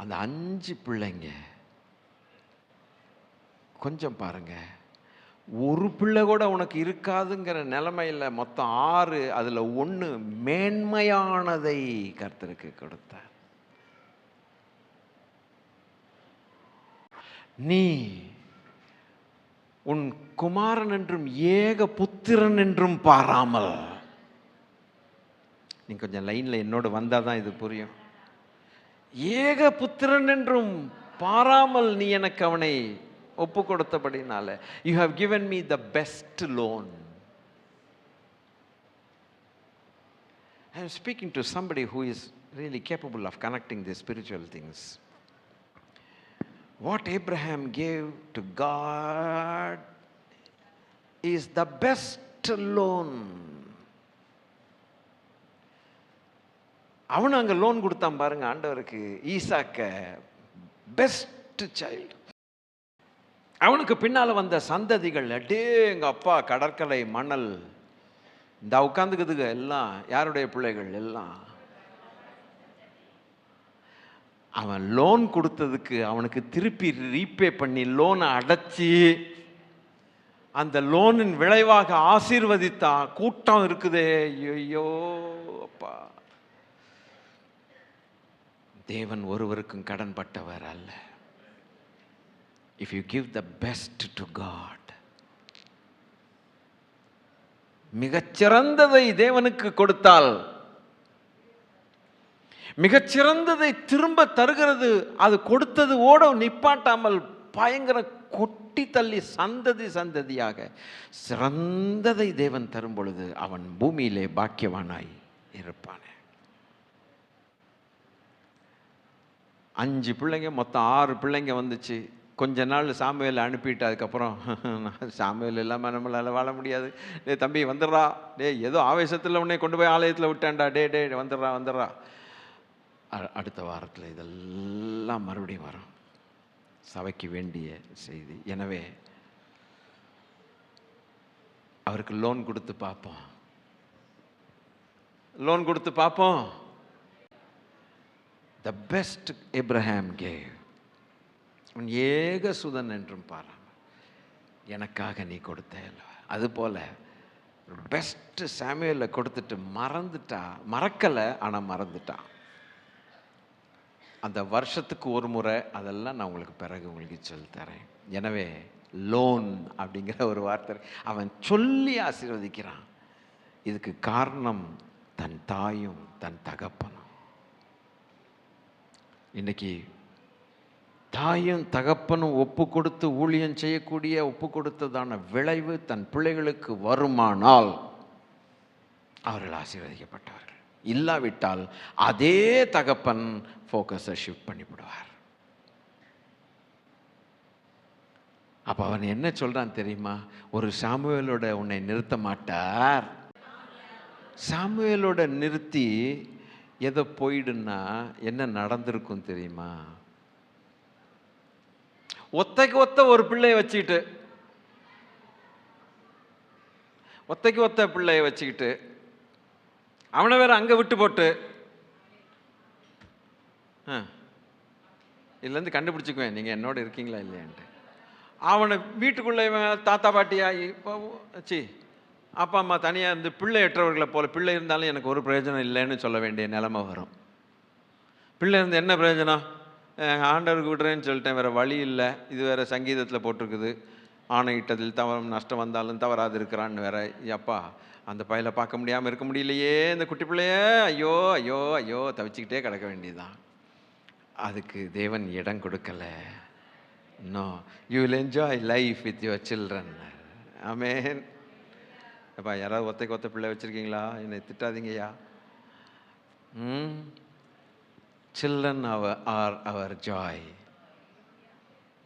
அந்த 5 பிள்ளைங்க கொஞ்சம் பாருங்க, ஒரு பிள்ளை கூட உனக்கு இருக்காதுங்கிற நிலைமையில் மொத்தம் 6, அதில் 1 மேன்மையானதை கர்த்தருக்கு கொடுத்தார். நீ உன் குமாரன் என்றும் ஏக புத்திரன் என்றும் பாராமல், நீ கொஞ்சம் லைன்ல என்னோடு வந்தாதான் இது புரியும். ஏக புத்திரன் என்றும் பாராமல் நீ எனக்கு அவனை ஒப்பு கொடுத்தபடினால, you have given me the best loan. I am speaking to somebody who is really capable of connecting the spiritual things. What Abraham gave to God is the best loan. அவனு அங்க லோன் கொடுத்தான் பாருங்க ஆண்டவருக்கு, ஈசாக்க பெஸ்ட் சைல்டு. அவனுக்கு பின்னால வந்த சந்ததிகள், அடே எங்க அப்பா கடற்கரை மணல் இந்த உட்காந்துக்குதுங்க எல்லாம் யாருடைய பிள்ளைகள் எல்லாம். அவன் லோன் கொடுத்ததுக்கு அவனுக்கு திருப்பி ரீபே பண்ணி லோனை அடைச்சி அந்த லோனின் விளைவாக ஆசீர்வதித்தான். கூட்டம் இருக்குதே, ஐயோ அப்பா. தேவன் ஒருவருக்கும் கடன் பட்டவர் அல்ல. If you give the best to God, மிகச்சிறந்ததை தேவனுக்கு கொடுத்தால் மிகச்சிறந்ததை திரும்ப தருகிறது. அது கொடுத்தது ஓட நிப்பாட்டாமல் பயங்கர கொட்டி தள்ளி சந்ததி சந்ததியாக சிறந்ததை தேவன் தரும் பொழுது அவன் பூமியிலே பாக்கியவானாய் இருப்பான். 5 பிள்ளைங்க, மொத்தம் 6 பிள்ளைங்க வந்துச்சு. கொஞ்ச நாள் சாமுவேலை அனுப்பிட்டு அதுக்கப்புறம் சாமுவேல் இல்லாமல் நம்மளால் வாழ முடியாது, டே தம்பி வந்துடுறா, டே ஏதோ ஆவேசத்தில் உடனே கொண்டு போய் ஆலயத்தில் விட்டான்டா, டே வந்துடுறா. அடுத்த வாரத்தில் இதெல்லாம் மறுபடியும் வரும், சபைக்கு வேண்டிய செய்தி. எனவே அவருக்கு லோன் கொடுத்து பார்ப்போம். The best Abraham gave. உன் ஏக சுதன் என்றும் பாராமல் எனக்காக நீ கொடுத்த. அதுபோல பெஸ்ட் சாமுவேலை கொடுத்துட்டு மறக்கலை, ஆனால் மறந்துட்டான். அந்த வருஷத்துக்கு ஒரு முறை அதெல்லாம் நான் உங்களுக்கு பிறகு உங்களுக்கு சொல்லித்தரேன். எனவே லோன் அப்படிங்கிற ஒரு வார்த்தை அவன் சொல்லி ஆசீர்வதிக்கிறான். இதுக்கு காரணம் தன் தாயும் தன் தகப்பனும். இன்னைக்கு தாயும் தகப்பனும் ஒப்பு கொடுத்து ஊழியம் செய்யக்கூடிய, ஒப்பு கொடுத்ததான விளைவு தன் பிள்ளைகளுக்கு வருமானால் அவர்கள் ஆசீர்வதிக்கப்பட்டவர்கள். இல்லாவிட்டால் அதே தகப்பன் ஃபோக்கஸை ஷிஃப்ட் பண்ணிவிடுவார். அப்போ அவன் என்ன சொல்றான் தெரியுமா? ஒரு சாமுவேலோட உன்னை நிறுத்த மாட்டார். சாமுவேலோட நிறுத்தி எதை போயிடுன்னா என்ன நடந்திருக்கும் தெரியுமா? ஒத்த ஒரு பிள்ளைய வச்சுக்கிட்டு, ஒத்த பிள்ளைய வச்சுக்கிட்டு அவனை வேற அங்கே விட்டு போட்டு, இதுலேருந்து கண்டுபிடிச்சிக்குவேன் நீங்கள் என்னோட இருக்கீங்களா இல்லையான்ட்டு. அவனை வீட்டுக்குள்ளே தாத்தா பாட்டியா சி அப்பா அம்மா தனியாக இருந்து பிள்ளையற்றவர்களை போல, பிள்ளை இருந்தாலும் எனக்கு ஒரு பிரயோஜனம் இல்லைன்னு சொல்ல வேண்டிய நிலைமை வரும். பிள்ளை இருந்து என்ன பிரயோஜனம்? ஆண்டவருக்கு விடுறேன்னு சொல்லிட்டேன், வேறு வழி இல்லை. இது வேறு சங்கீதத்தில் போட்டிருக்குது, ஆணையிட்டதில் தவறும் நஷ்டம் வந்தாலும் தவறாது இருக்கிறான்னு வேற. அப்பா, அந்த பையலை பார்க்க முடியாமல் இருக்க முடியலையே, இந்த குட்டி பிள்ளைய, ஐயோ ஐயோ ஐயோ தவிச்சிக்கிட்டே கிடக்க வேண்டியதுதான். அதுக்கு தேவன் இடம் கொடுக்கலை. No, you will enjoy life with your children. Amen. அப்பா, யாராவது ஒத்த பிள்ளை வச்சுருக்கீங்களா? என்னை திட்டாதீங்கய்யா. Children are our joy.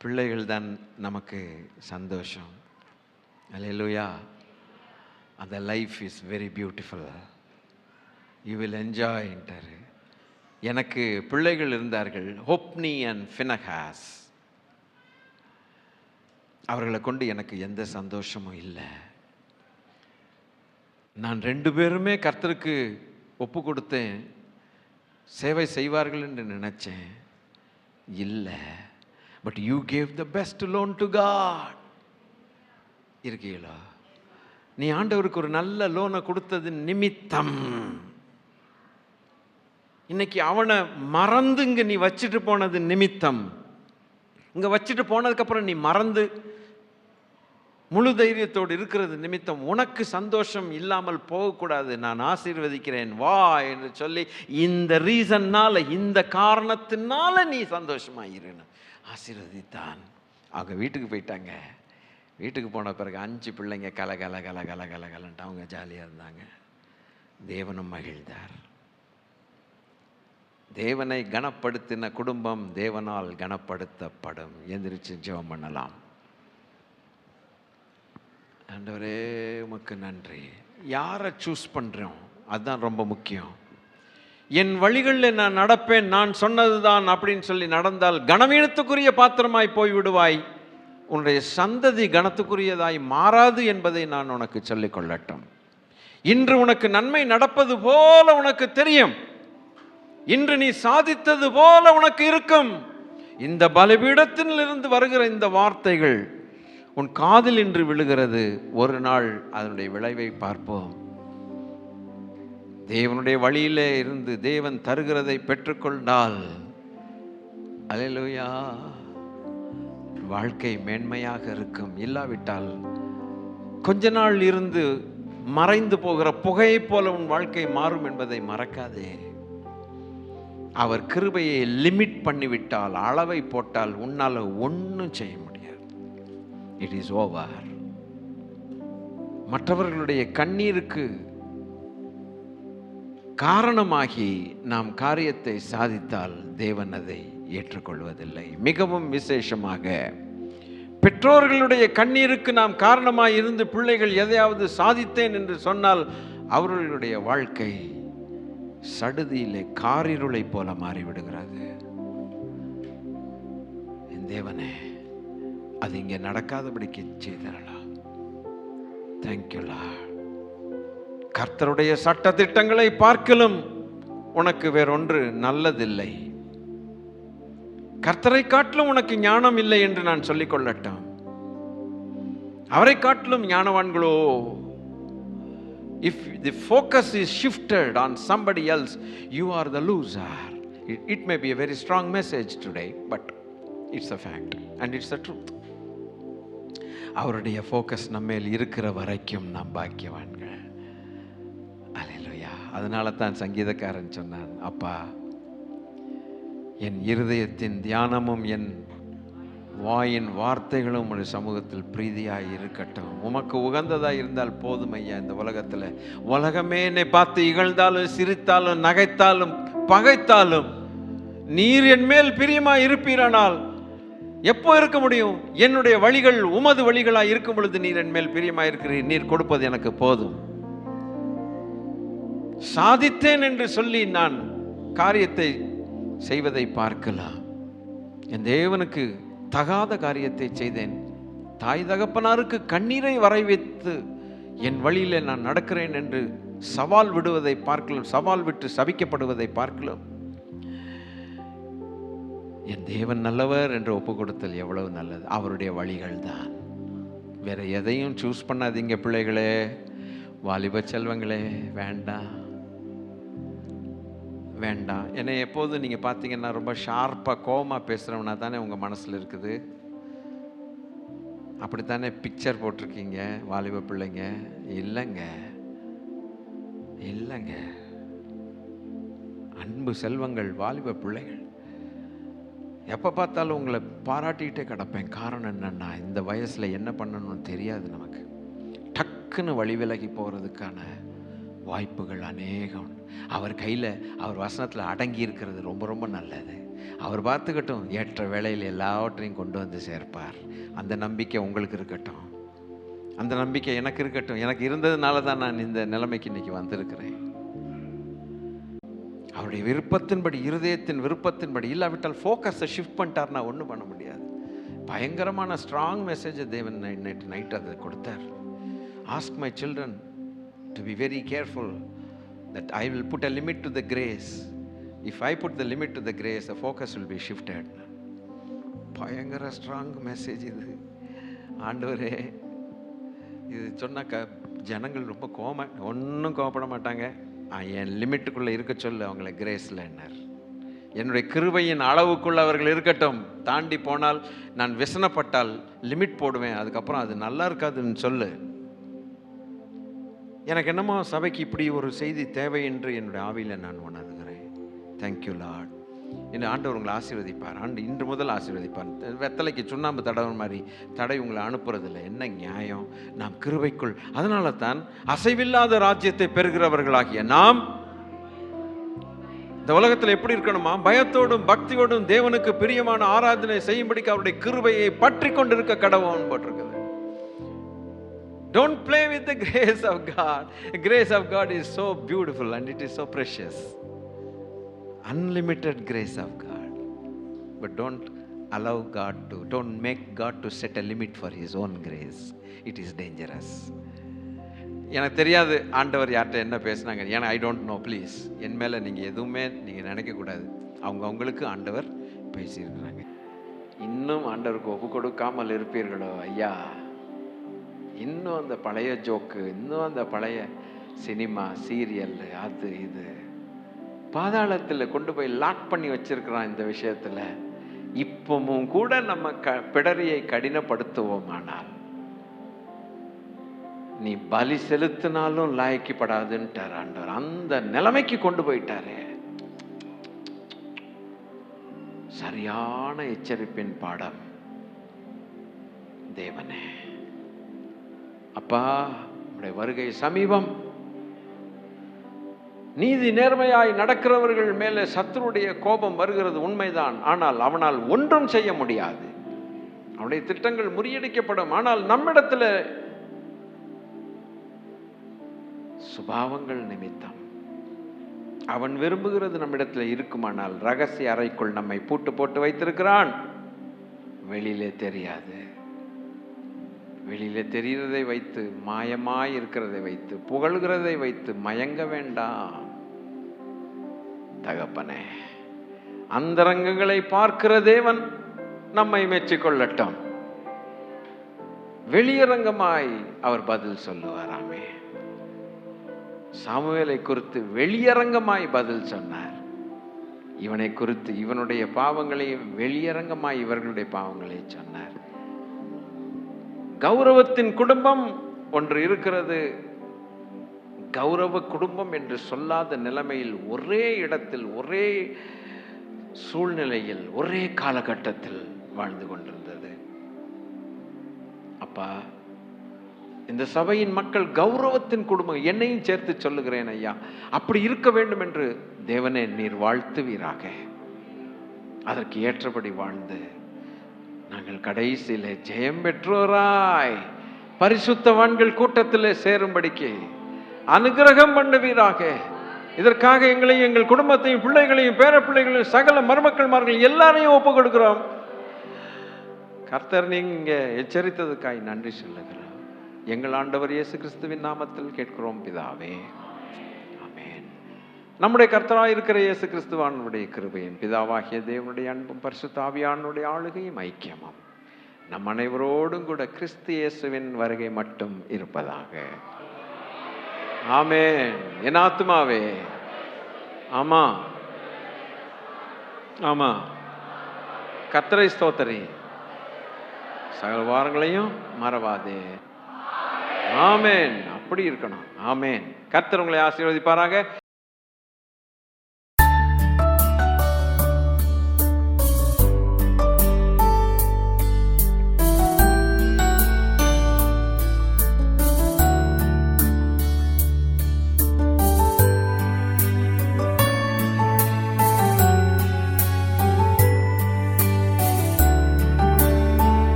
பிள்ளைகள் தான் நமக்கு சந்தோஷம். அல்லேலூயா. அந்த life is very beautiful, you will என்ஜாய்ன்றாரு. எனக்கு பிள்ளைகள் இருந்தார்கள், ஹொப்னி அண்ட் ஃபினஹாஸ். அவர்களை கொண்டு எனக்கு எந்த சந்தோஷமும் இல்லை. நான் 2 பேருமே கர்த்தருக்கு ஒப்பு கொடுத்தேன், சேவை செய்வார்கள் என்று நினைச்சேன். இல்லை. But you gave the best loan to God. இருக்கீங்களா? நீ ஆண்டவருக்கு ஒரு நல்ல லோனை கொடுத்தது நிமித்தம் இன்னைக்கு அவனை மறந்து இங்கே நீ வச்சுட்டு போனது நிமித்தம், இங்கே வச்சுட்டு போனதுக்கப்புறம் நீ மறந்து முழு தைரியத்தோடு இருக்கிறது நிமித்தம் உனக்கு சந்தோஷம் இல்லாமல் போகக்கூடாது. நான் ஆசீர்வதிக்கிறேன் வா என்று சொல்லி, இந்த ரீசன்னால, இந்த காரணத்தினால நீ சந்தோஷமாயிருன்னு ஆசீர்வதித்தான். அவங்க வீட்டுக்கு போயிட்டாங்க. வீட்டுக்கு போன பிறகு 5 பிள்ளைங்க கல கல கல கல கல கலன்ட்டு அவங்க ஜாலியாக இருந்தாங்க. தேவனும் மகிழ்ந்தார். தேவனை கனப்படுத்தின குடும்பம் தேவனால் கனப்படுத்தப்படும். எந்திரிச்சு ஜெபம் பண்ணலாம். ஆண்டவரே, உமக்கு நன்றி. யாரை சூஸ் பண்ணுறோம் அதுதான் ரொம்ப முக்கியம். என் வழிகளில் நான் நடப்பேன், நான் சொன்னது தான் அப்படின்னு சொல்லி நடந்தால் கனவீனத்துக்குரிய பாத்திரமாய் போய்விடுவாய். உன்னுடைய சந்ததி கனத்துக்குரியதாய் மாறாது என்பதை நான் உனக்கு சொல்லிக் கொள்ளட்டும். இன்று உனக்கு நன்மை நடப்பது போல உனக்கு தெரியும். இன்று நீ சாதித்தது போல உனக்கு இருக்கும். இந்த பலிபீடத்திலிருந்து வருகிற இந்த வார்த்தைகள் உன் காதில் இன்று விழுகிறது. ஒரு நாள் அதனுடைய விளைவை பார்ப்போம். தேவனுடைய வழியிலே இருந்து தேவன் தருகிறதை பெற்றுக்கொண்டால், அல்லேலூயா, வாழ்க்கை மேன்மையாக இருக்கும். இல்லாவிட்டால் கொஞ்ச நாள் இருந்து மறைந்து போகிற புகையை போல உன் வாழ்க்கை மாறும் என்பதை மறக்காதே. அவர் கிருபையை லிமிட் பண்ணிவிட்டால், அளவை போட்டால் உன்னால் ஒன்றும் செய்ய முடியாது. It is over. மற்றவர்களுடைய கண்ணீருக்கு காரணமாகி நாம் காரியத்தை சாதித்தால் தேவன் அதை ஏற்றுக்கொள்வதில்லை. மிகவும் விசேஷமாக பெற்றோர்களுடைய கண்ணீருக்கு நாம் காரணமாய் இருந்து பிள்ளைகள் எதையாவது சாதித்தேன் என்று சொன்னால் அவர்களுடைய வாழ்க்கை சடுதியிலே காரிருளை போல மாறிவிடுகிறது. என் தேவனே, அது இங்கே நடக்காதபடிக்கு செய்தரலாம். Thank you Lord. கர்த்தருடைய சட்ட திட்டங்களை பார்க்கலும் உனக்கு வேறொன்று நல்லதில்லை. கர்த்தரை காட்டிலும் உனக்கு ஞானம் இல்லை என்று நான் சொல்லிக் கொள்ளட்டும். அவரை காட்டிலும் ஞானவான்களோ. If the focus is shifted on somebody else, you are the loser. It may be a very strong message today, but it's a fact and it's the truth. அவருடைய ஃபோக்கஸ் நம்மேல் இருக்கிற வரைக்கும் நாம் பாக்கியவான்கள். அல்லேலூயா. அதனால தான் சங்கீதக்காரன் சொன்னான், அப்பா, என் இருதயத்தின் தியானமும் என் வாயின் வார்த்தைகளும் ஒரு சமூகத்தில் பிரீதியாய் இருக்கட்டும். உமக்கு உகந்ததாக இருந்தால் போதும் ஐயா. இந்த உலகத்தில் உலகமே என்னை பார்த்து இகழ்ந்தாலும் சிரித்தாலும் நகைத்தாலும் பகைத்தாலும் நீர் என் மேல் பிரியமாய் இருப்பீரானால் எப்போ இருக்க முடியும்? என்னுடைய வழிகள் உமது வழிகளாய் இருக்கும் பொழுது நீர் என் மேல் பிரியமாய் இருக்கிறீர். நீர் கொடுப்பது எனக்கு போதும். சாதித்தேன் என்று சொல்லி நான் காரியத்தை செய்வதை பார்க்கலாம். என் தேவனுக்கு தகாத காரியத்தை செய்தேன். தாய் தகப்பனாருக்கு கண்ணீரை வரைவித்து என் வழியிலே நான் நடக்கிறேன் என்று சவால் விடுவதை பார்க்கலாம். சவால் விட்டு சபிக்கப்படுவதை பார்க்கலாம். என் தேவன் நல்லவர் என்று ஒப்பு கொடுத்தல் எவ்வளவு நல்லது. அவருடைய வழிகள் தான். வேற எதையும் சூஸ் பண்ணாதீங்க பிள்ளைகளே, வாலிப செல்வங்களே. வேண்டாம் வேண்டாம். என்னை எப்போதும் நீங்கள் பார்த்தீங்கன்னா ரொம்ப ஷார்ப்பாக கோவமாக பேசுகிறவனா தானே உங்கள் மனசில் இருக்குது. அப்படித்தானே பிக்சர் போட்டிருக்கீங்க வாலிப பிள்ளைங்க. இல்லைங்க, இல்லைங்க. அன்பு செல்வங்கள், வாலிப பிள்ளைகள், எப்போ பார்த்தாலும் உங்களை பாராட்டிக்கிட்டே கிடப்பேன். காரணம் என்னன்னா, இந்த வயசில் என்ன பண்ணணும்னு தெரியாது நமக்கு. டக்குன்னு வழி விலகி போகிறதுக்கான வாய்ப்புகள் அநேகம். அவர் கையில், அவர் வசனத்தில் அடங்கி இருக்கிறது ரொம்ப ரொம்ப நல்லது. அவர் பார்த்துக்கட்டும், ஏற்ற வேளையில் எல்லாவற்றையும் கொண்டு வந்து சேர்ப்பார். அந்த நம்பிக்கை உங்களுக்கு இருக்கட்டும், அந்த நம்பிக்கை எனக்கு இருக்கட்டும். எனக்கு இருந்ததுனால தான் நான் இந்த நிலைமைக்கு இன்னைக்கு வந்திருக்கிறேன். அவருடைய விருப்பத்தின்படி, இருதயத்தின் விருப்பத்தின்படி. இல்லாவிட்டால் ஃபோக்கஸை ஷிஃப்ட் பண்ணிட்டார்னா ஒன்றும் பண்ண முடியாது. பயங்கரமான ஸ்ட்ராங் மெசேஜை தேவன் நைட் அதை கொடுத்தார். Ask my children to be very careful that I will put a limit to the grace. If I put the limit to the grace, the focus will be shifted. பயங்கர ஸ்ட்ராங் மெசேஜ் இது. ஆண்டவரே, இது சொன்னாக்க ஜனங்கள் ரொம்ப ஒன்றும் கோவப்பட மாட்டாங்க. என் லிமிட்டுக்குள்ளே இருக்க சொல்லு அவங்கள கிரேஸில் என்னார். என்னுடைய கிருபையின் அளவுக்குள்ள அவர்கள் இருக்கட்டும். தாண்டி போனால், நான் விசனப்பட்டால் லிமிட் போடுவேன், அதுக்கப்புறம் அது நல்லா இருக்காதுன்னு சொல்லு. எனக்கு என்னமோ சபைக்கு இப்படி ஒரு செய்தி தேவை என்று என்னுடைய ஆவியில் நான் உணர்கிறேன். Thank you Lord. இந்த ஆண்டவர் உங்களை ஆசீர்வதிப்பார். இன்று முதல் ஆசீர்வதிப்பார். வெத்தலைக்கு சுண்ணாம்பு தடவை மாதிரி தடை உங்களை அனுப்புறதில்லை. என்ன நியாயம்? நாம் கிருபைக்குள். அதனால தான் அசைவில்லாத ராஜ்யத்தை பெறுகிறவர்களாகிய நாம் இந்த உலகத்தில் எப்படி இருக்கணுமா? பயத்தோடும் பக்தியோடும் தேவனுக்கு பிரியமான ஆராதனை செய்யும்படிக்கு அவருடைய கிருபையை பற்றி கொண்டிருக்க கடவுள் போட்டிருக்குது. Don't play with the grace of God. The grace of God is so beautiful and it is so precious. Unlimited grace of God. But don't make God to set a limit for his own grace. It is dangerous. எனக்கு தெரியாது ஆண்டவர் யார்கிட்ட என்ன பேசுனாங்க. ஏன்னா ஐ டோன்ட் நோ. ப்ளீஸ் என் மேலே நீங்கள் எதுவுமே நீங்கள் நினைக்கக்கூடாது. அவங்களுக்கு ஆண்டவர் பேசியிருக்கிறாங்க. இன்னும் ஆண்டவருக்கு ஒப்பு கொடுக்காமல் இருப்பீர்களோ ஐயா, இன்னும் அந்த பழைய ஜோக்கு, இன்னும் அந்த பழைய சினிமா சீரியல், அது இது பாதாளத்தில் கொண்டு போய் லாக் பண்ணி வச்சிருக்கிறான். இந்த விஷயத்தில் இப்பவும் கூட நம்ம பிடரியை கடினப்படுத்துவோமானால், நீ பலி செலுத்தினாலும் லாய்க்கப்படாதுன்ட்டார் ஆண்டவர். அந்த நிலைமைக்கு கொண்டு போயிட்டாரு. சரியான எச்சரிப்பின் பாடம். தேவனே, அப்பா, உம்முடைய வருகை சமீபம். நீதி நேர்மையாய் நடக்கிறவர்கள் மேலே சத்துருடைய கோபம் வருகிறது உண்மைதான். ஆனால் அவனால் ஒன்றும் செய்ய முடியாது. அவனுடைய திட்டங்கள் முறியடிக்கப்படும். ஆனால் நம்மிடத்தில் சுபாவங்கள் நிமித்தம் அவன் விரும்புகிறது நம்மிடத்தில் இருக்குமானால், ரகசிய அறைக்குள் நம்மை பூட்டு போட்டு வைத்திருக்கிறான். வெளியிலே தெரியாது. வெளியில தெரிகிறதை வைத்து, மாயமாய் இருக்கிறதை வைத்து, புகழ்கிறதை வைத்து மயங்க வேண்டாம். தகப்பனே, அந்தரங்கங்களை பார்க்கிற தேவன் நம்மை மெச்சிக்கொள்ளட்டும். வெளியரங்கமாய் அவர் பதில் சொல்லுவாராமே. சாமுவேலை குறித்து வெளியரங்கமாய் பதில் சொன்னார். இவனை குறித்து இவனுடைய பாவங்களையும் வெளியரங்கமாய் இவர்களுடைய பாவங்களை சொன்னார். கௌரவத்தின் குடும்பம் ஒன்று இருக்கிறது. கௌரவ குடும்பம் என்று சொல்லாத நிலைமையில், ஒரே இடத்தில், ஒரே சூழ்நிலையில், ஒரே காலகட்டத்தில் வாழ்ந்து கொண்டிருந்தது. அப்பா, இந்த சபையின் மக்கள் கௌரவத்தின் குடும்பம், என்னையும் சேர்த்து சொல்லுகிறேன் ஐயா, அப்படி இருக்க வேண்டும் என்று தேவனே நீர் வாழ்த்துவீராக. அதற்கு ஏற்றபடி வாழ்ந்து நாங்கள் கடைசியிலே ஜெயம் பெற்றோராய் பரிசுத்தவான்கள் கூட்டத்திலே சேரும்படிக்கு அனுகிரகம் பண்ணுவீராக. இதற்காக எங்களையும், எங்கள் குடும்பத்தையும், பிள்ளைகளையும், பேர பிள்ளைகளையும், சகல மருமக்கள்மார்கள் எல்லாரையும் ஒப்பு கொடுக்கிறோம். கர்த்தர் நீங்க எச்சரித்ததுக்காய் நன்றி சொல்லுகிறோம். எங்கள் ஆண்டவர் இயேசு கிறிஸ்துவின் நாமத்தில் கேட்கிறோம் பிதாவே, ஆமென். நம்முடைய கர்த்தராய் இருக்கிற இயேசு கிறிஸ்துவானுடைய கிருபையும், பிதாவாகிய தேவனுடைய அன்பும், பரிசுத்த ஆவியானுடைய ஆளுகையும், ஐக்கியமும் நம் அனைவரோடும் கூட கிறிஸ்து இயேசுவின் வருகை மட்டும் இருப்பதாக. ஆமென். என் ஆத்துமாவே, ஆமா, ஆமா, கர்த்தரை ஸ்தோத்தரி, சகல வாரங்களையும் மறவாதே. ஆமென். அப்படி இருக்கணும். ஆமென். கர்த்தர் உங்களை ஆசீர்வதிப்பாராக.